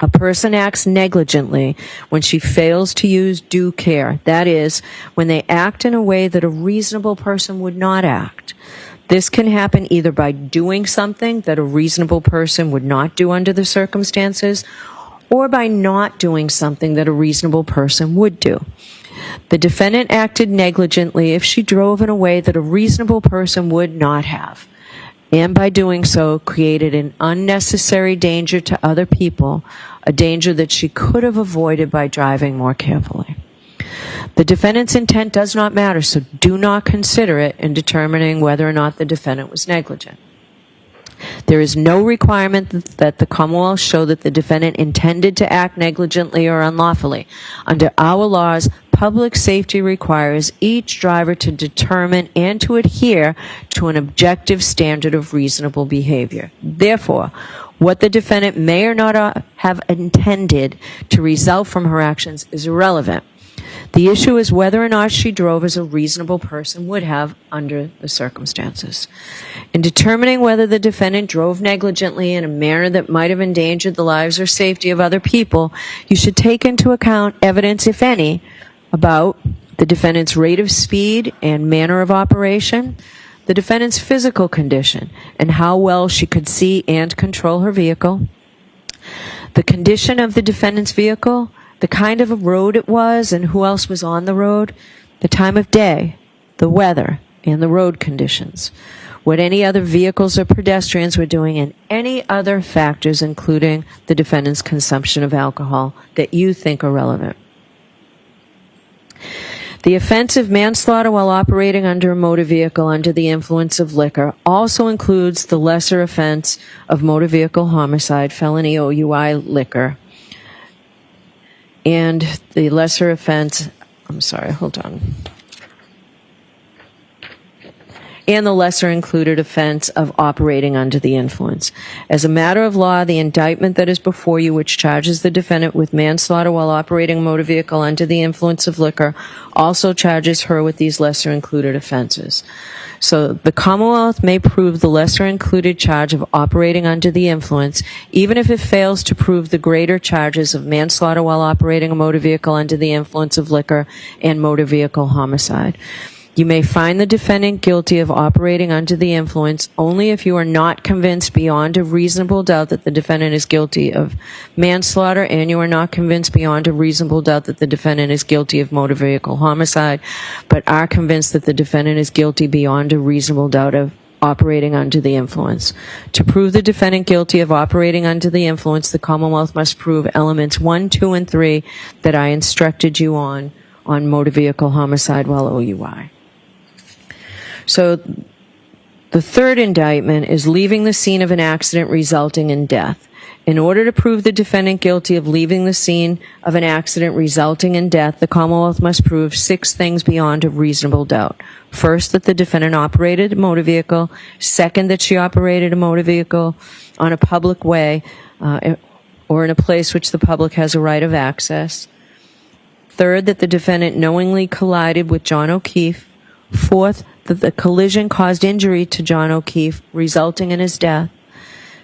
A person acts negligently when she fails to use due care, that is, when they act in a way that a reasonable person would not act. This can happen either by doing something that a reasonable person would not do under the circumstances, or by not doing something that a reasonable person would do. The defendant acted negligently if she drove in a way that a reasonable person would not have, and by doing so created an unnecessary danger to other people, a danger that she could have avoided by driving more carefully. The defendant's intent does not matter, so do not consider it in determining whether or not the defendant was negligent. There is no requirement that the Commonwealth show that the defendant intended to act negligently or unlawfully. Under our laws, public safety requires each driver to determine and to adhere to an objective standard of reasonable behavior. Therefore, what the defendant may or not have intended to result from her actions is irrelevant. The issue is whether or not she drove as a reasonable person would have under the circumstances. In determining whether the defendant drove negligently in a manner that might have endangered the lives or safety of other people, you should take into account evidence, if any, about the defendant's rate of speed and manner of operation, the defendant's physical condition, and how well she could see and control her vehicle, the condition of the defendant's vehicle, the kind of a road it was and who else was on the road, the time of day, the weather, and the road conditions, what any other vehicles or pedestrians were doing, and any other factors, including the defendant's consumption of alcohol, that you think are relevant. The offense of manslaughter while operating under a motor vehicle under the influence of liquor also includes the lesser offense of motor vehicle homicide, felony OUI liquor, and the lesser offense, and the lesser included offense of operating under the influence. As a matter of law, the indictment that is before you, which charges the defendant with manslaughter while operating a motor vehicle under the influence of liquor, also charges her with these lesser included offenses. So the Commonwealth may prove the lesser included charge of operating under the influence, even if it fails to prove the greater charges of manslaughter while operating a motor vehicle under the influence of liquor and motor vehicle homicide. You may find the defendant guilty of operating under the influence only if you are not convinced beyond a reasonable doubt that the defendant is guilty of manslaughter, and you are not convinced beyond a reasonable doubt that the defendant is guilty of motor vehicle homicide, but are convinced that the defendant is guilty beyond a reasonable doubt of operating under the influence. To prove the defendant guilty of operating under the influence, the Commonwealth must prove elements 1, 2, and 3 that I instructed you on motor vehicle homicide while OUI. So The third indictment is leaving the scene of an accident resulting in death. In order to prove the defendant guilty of leaving the scene of an accident resulting in death, the Commonwealth must prove 6 things beyond a reasonable doubt. First, that the defendant operated a motor vehicle. Second, that she operated a motor vehicle on a public way or in a place which the public has a right of access. Third, that the defendant knowingly collided with John O'Keefe. Fourth, that the collision caused injury to John O'Keefe, resulting in his death.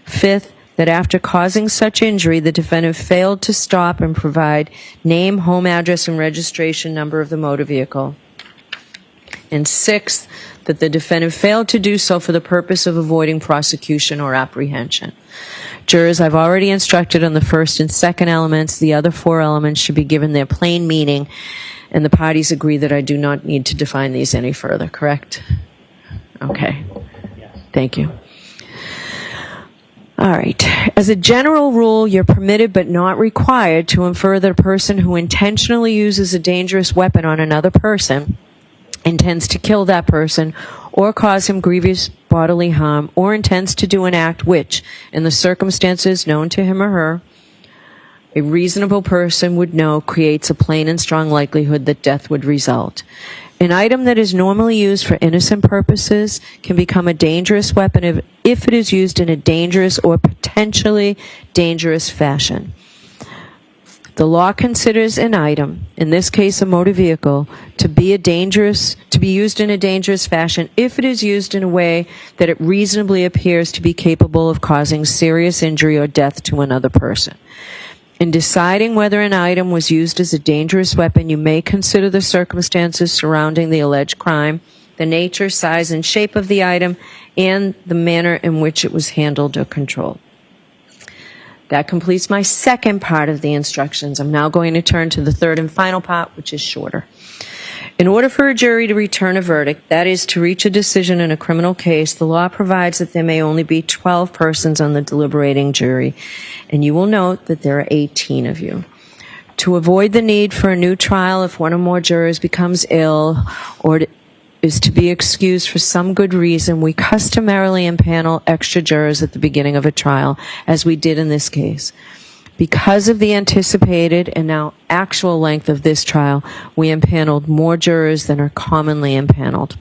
Fifth, that after causing such injury, the defendant failed to stop and provide name, home address, and registration number of the motor vehicle. And sixth, that the defendant failed to do so for the purpose of avoiding prosecution or apprehension. Jurors, I've already instructed on the first and second elements. The other 4 elements should be given their plain meaning, and the parties agree that I do not need to define these any further, correct? Okay. Thank you. All right. As a general rule, you're permitted but not required to infer that a person who intentionally uses a dangerous weapon on another person intends to kill that person or cause him grievous bodily harm, or intends to do an act which, in the circumstances known to him or her, a reasonable person would know creates a plain and strong likelihood that death would result. An item that is normally used for innocent purposes can become a dangerous weapon if it is used in a dangerous or potentially dangerous fashion. The law considers an item, in this case a motor vehicle, to be used in a dangerous fashion if it is used in a way that it reasonably appears to be capable of causing serious injury or death to another person. In deciding whether an item was used as a dangerous weapon, you may consider the circumstances surrounding the alleged crime, the nature, size, and shape of the item, and the manner in which it was handled or controlled. That completes my second part of the instructions. I'm now going to turn to the third and final part, which is shorter. In order for a jury to return a verdict, that is, to reach a decision in a criminal case, the law provides that there may only be 12 persons on the deliberating jury, and you will note that there are 18 of you. To avoid the need for a new trial if one or more jurors becomes ill or is to be excused for some good reason, we customarily impanel extra jurors at the beginning of a trial, as we did in this case. Because of the anticipated and now actual length of this trial, we impaneled more jurors than are commonly impaneled.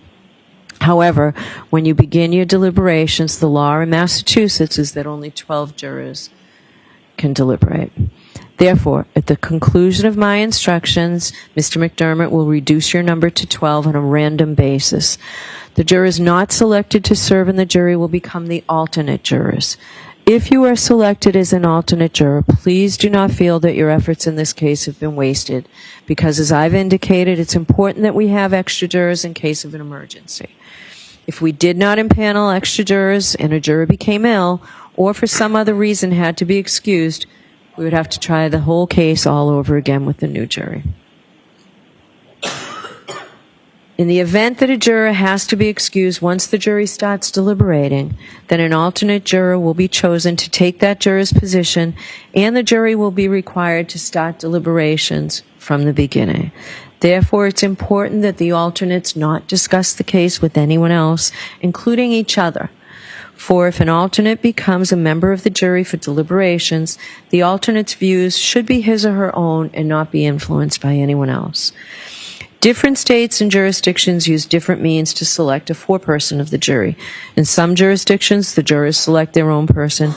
However, when you begin your deliberations, the law in Massachusetts is that only 12 jurors can deliberate. Therefore, at the conclusion of my instructions, Mr. McDermott will reduce your number to 12 on a random basis. The jurors not selected to serve in the jury will become the alternate jurors. If you are selected as an alternate juror, please do not feel that your efforts in this case have been wasted, because as I've indicated, it's important that we have extra jurors in case of an emergency. If we did not impanel extra jurors and a juror became ill, or for some other reason had to be excused, we would have to try the whole case all over again with the new jury. In the event that a juror has to be excused once the jury starts deliberating, then an alternate juror will be chosen to take that juror's position, and the jury will be required to start deliberations from the beginning. Therefore, it's important that the alternates not discuss the case with anyone else, including each other. For if an alternate becomes a member of the jury for deliberations, the alternate's views should be his or her own and not be influenced by anyone else. Different states and jurisdictions use different means to select a foreperson of the jury. In some jurisdictions, the jurors select their own person.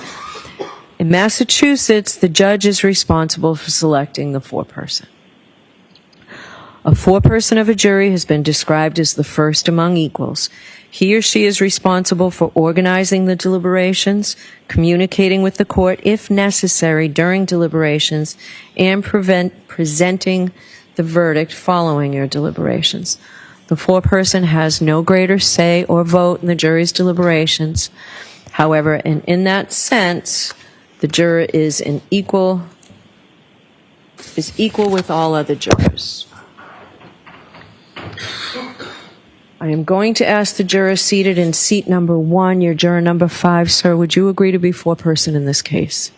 In Massachusetts, the judge is responsible for selecting the foreperson. A foreperson of a jury has been described as the first among equals. He or she is responsible for organizing the deliberations, communicating with the court if necessary during deliberations, and presenting the verdict following your deliberations. The foreperson has no greater say or vote in the jury's deliberations. However, and in that sense, the juror is equal with all other jurors. I am going to ask the juror seated in seat number 1, your juror number 5, sir, would you agree to be foreperson in this case?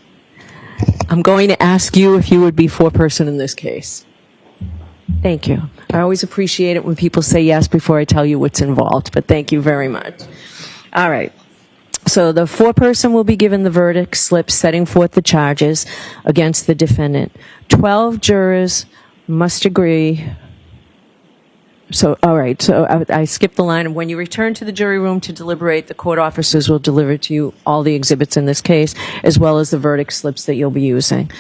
I'm going to ask you if you would be foreperson in this case. Thank you. I always appreciate it when people say yes before I tell you what's involved, but thank you very much. All right. So the foreperson will be given the verdict slip setting forth the charges against the defendant. 12 jurors must agree. So, all right, so I skipped the line. When you return to the jury room to deliberate, the court officers will deliver to you all the exhibits in this case, as well as the verdict slips that you'll be using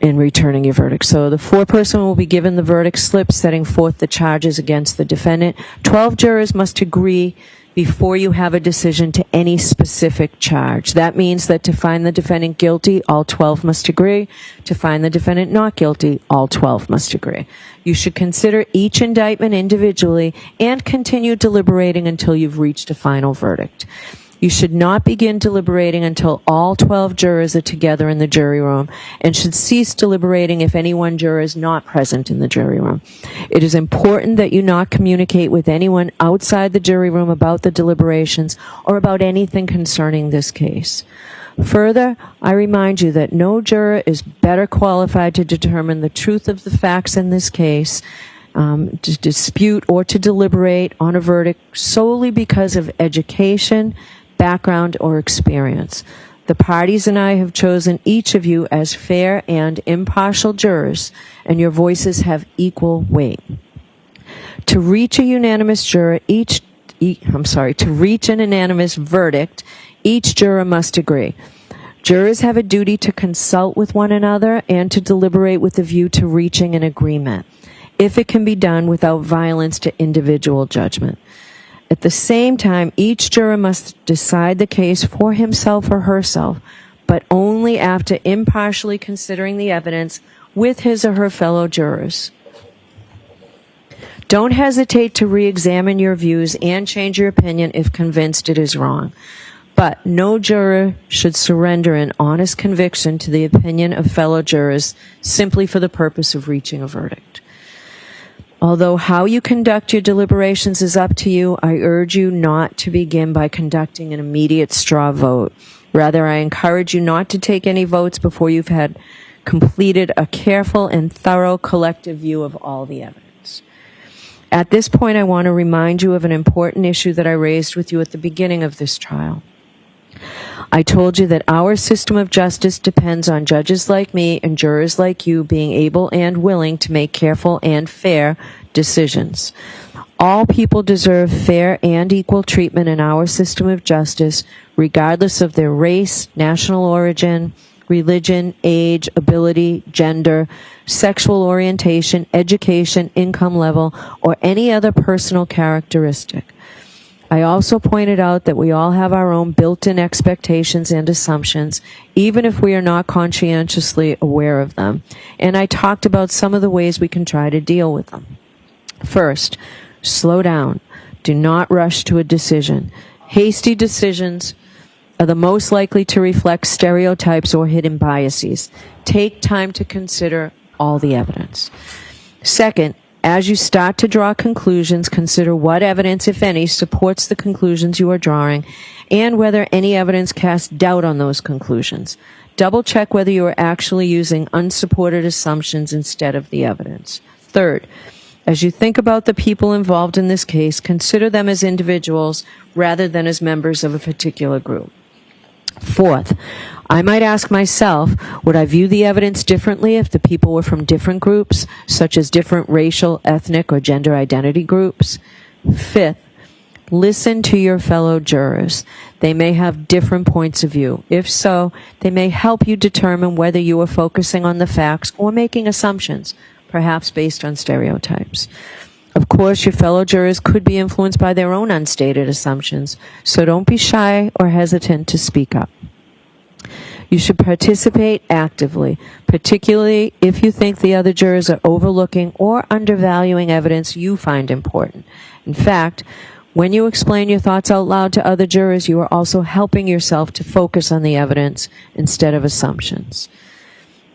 in returning your verdict. So the foreperson will be given the verdict slip setting forth the charges against the defendant. 12 jurors must agree before you have a decision to any specific charge. That means that to find the defendant guilty, all 12 must agree. To find the defendant not guilty, all 12 must agree. You should consider each indictment individually and continue deliberating until you've reached a final verdict. You should not begin deliberating until all 12 jurors are together in the jury room and should cease deliberating if any one juror is not present in the jury room. It is important that you not communicate with anyone outside the jury room about the deliberations or about anything concerning this case. Further, I remind you that no juror is better qualified to determine the truth of the facts in this case, to dispute or to deliberate on a verdict solely because of education, background, or experience. The parties and I have chosen each of you as fair and impartial jurors, and your voices have equal weight. To reach a unanimous verdict, each juror must agree. Jurors have a duty to consult with one another and to deliberate with a view to reaching an agreement, if it can be done without violence to individual judgment. At the same time, each juror must decide the case for himself or herself, but only after impartially considering the evidence with his or her fellow jurors. Don't hesitate to re-examine your views and change your opinion if convinced it is wrong. But no juror should surrender an honest conviction to the opinion of fellow jurors simply for the purpose of reaching a verdict. Although how you conduct your deliberations is up to you, I urge you not to begin by conducting an immediate straw vote. Rather, I encourage you not to take any votes before you've had completed a careful and thorough collective view of all the evidence. At this point, I want to remind you of an important issue that I raised with you at the beginning of this trial. I told you that our system of justice depends on judges like me and jurors like you being able and willing to make careful and fair decisions. All people deserve fair and equal treatment in our system of justice, regardless of their race, national origin, religion, age, ability, gender, sexual orientation, education, income level, or any other personal characteristic. I also pointed out that we all have our own built-in expectations and assumptions, even if we are not conscientiously aware of them. And I talked about some of the ways we can try to deal with them. First, slow down. Do not rush to a decision. Hasty decisions are the most likely to reflect stereotypes or hidden biases. Take time to consider all the evidence. Second, as you start to draw conclusions, consider what evidence, if any, supports the conclusions you are drawing and whether any evidence casts doubt on those conclusions. Double check whether you are actually using unsupported assumptions instead of the evidence. Third, as you think about the people involved in this case, consider them as individuals rather than as members of a particular group. Fourth, I might ask myself, would I view the evidence differently if the people were from different groups, such as different racial, ethnic, or gender identity groups? Fifth, listen to your fellow jurors. They may have different points of view. If so, they may help you determine whether you are focusing on the facts or making assumptions, perhaps based on stereotypes. Of course, your fellow jurors could be influenced by their own unstated assumptions, so don't be shy or hesitant to speak up. You should participate actively, particularly if you think the other jurors are overlooking or undervaluing evidence you find important. In fact, when you explain your thoughts out loud to other jurors, you are also helping yourself to focus on the evidence instead of assumptions.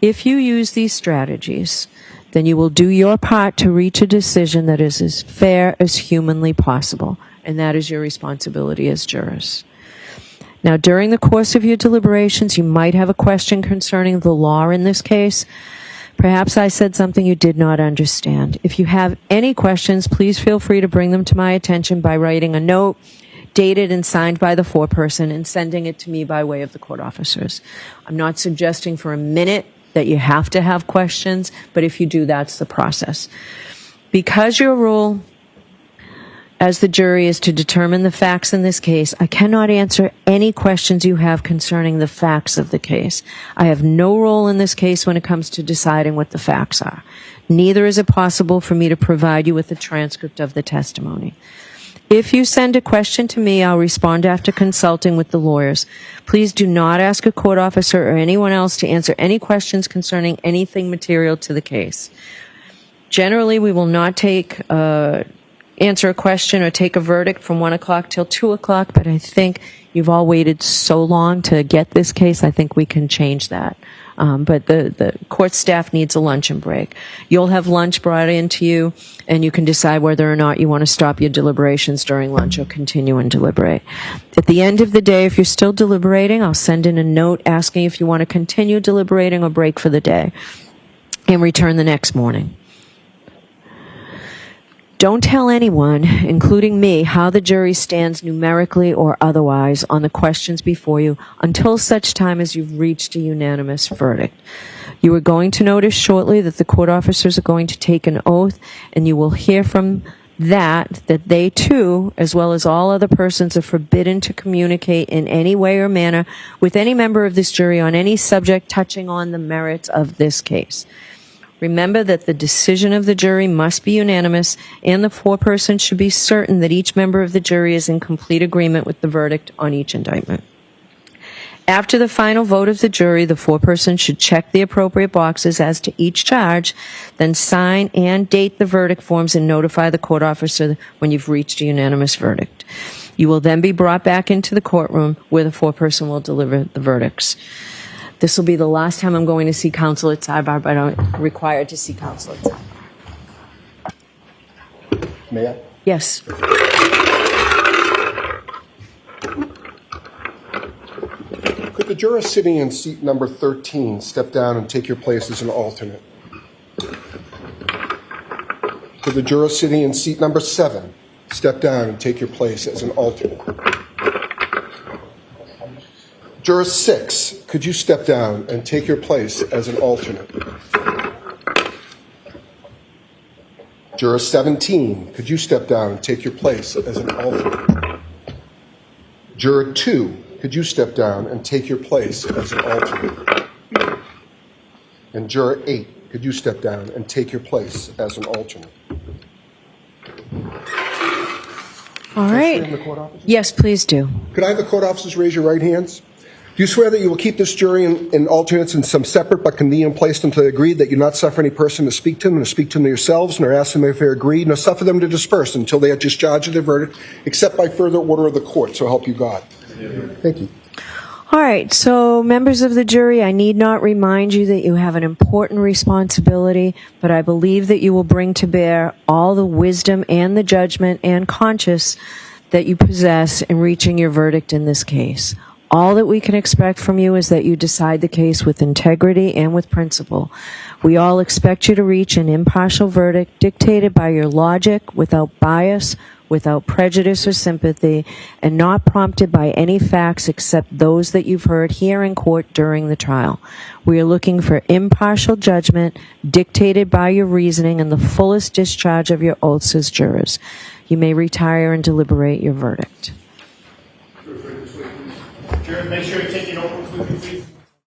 If you use these strategies, then you will do your part to reach a decision that is as fair as humanly possible, and that is your responsibility as jurors. Now, during the course of your deliberations, you might have a question concerning the law in this case. Perhaps I said something you did not understand. If you have any questions, please feel free to bring them to my attention by writing a note, dated and signed by the foreperson, and sending it to me by way of the court officers. I'm not suggesting for a minute that you have to have questions, but if you do, that's the process. Because your role as the jury is to determine the facts in this case, I cannot answer any questions you have concerning the facts of the case. I have no role in this case when it comes to deciding what the facts are. Neither is it possible for me to provide you with a transcript of the testimony. If you send a question to me, I'll respond after consulting with the lawyers. Please do not ask a court officer or anyone else to answer any questions concerning anything material to the case. Generally, we will not answer a question or take a verdict from 1 o'clock till 2 o'clock, but I think you've all waited so long to get this case, I think we can change that. But the court staff needs a luncheon break. You'll have lunch brought into you, and you can decide whether or not you want to stop your deliberations during lunch or continue and deliberate. At the end of the day, if you're still deliberating, I'll send in a note asking if you want to continue deliberating or break for the day and return the next morning. Don't tell anyone, including me, how the jury stands numerically or otherwise on the questions before you until such time as you've reached a unanimous verdict. You are going to notice shortly that the court officers are going to take an oath, and you will hear from that they too, as well as all other persons, are forbidden to communicate in any way or manner with any member of this jury on any subject touching on the merits of this case. Remember that the decision of the jury must be unanimous, and the foreperson should be certain that each member of the jury is in complete agreement with the verdict on each indictment. After the final vote of the jury, the foreperson should check the appropriate boxes as to each charge, then sign and date the verdict forms and notify the court officer when you've reached a unanimous verdict. You will then be brought back into the courtroom where the foreperson will deliver the verdicts. This will be the last time I'm going to see counsel at sidebar, but I'm required to see counsel at sidebar. May I? Yes. Could the juror sitting in seat number 13 step down and take your place as an alternate? Could the juror sitting in seat number 7 step down and take your place as an alternate? Juror 6, could you step down and take your place as an alternate? Juror 17, could you step down and take your place as an alternate? Juror 2, could you step down and take your place as an alternate? And Juror 8, could you step down and take your place as an alternate? All right. Yes, please do. Could I have the court officers raise your right hands? Do you swear that you will keep this jury in alternates in some separate but convenient place until they agree, that you not suffer any person to speak to them, and to speak to them yourselves, nor ask them if they agree, nor suffer them to disperse until they have discharged their verdict, except by further order of the court, so help you God? Thank you. All right, so members of the jury, I need not remind you that you have an important responsibility, but I believe that you will bring to bear all the wisdom and the judgment and conscience that you possess in reaching your verdict in this case. All that we can expect from you is that you decide the case with integrity and with principle. We all expect you to reach an impartial verdict dictated by your logic, without bias, without prejudice or sympathy, and not prompted by any facts except those that you've heard here in court during the trial. We are looking for impartial judgment dictated by your reasoning and the fullest discharge of your oaths as jurors. You may retire and deliberate your verdict. Jared, make sure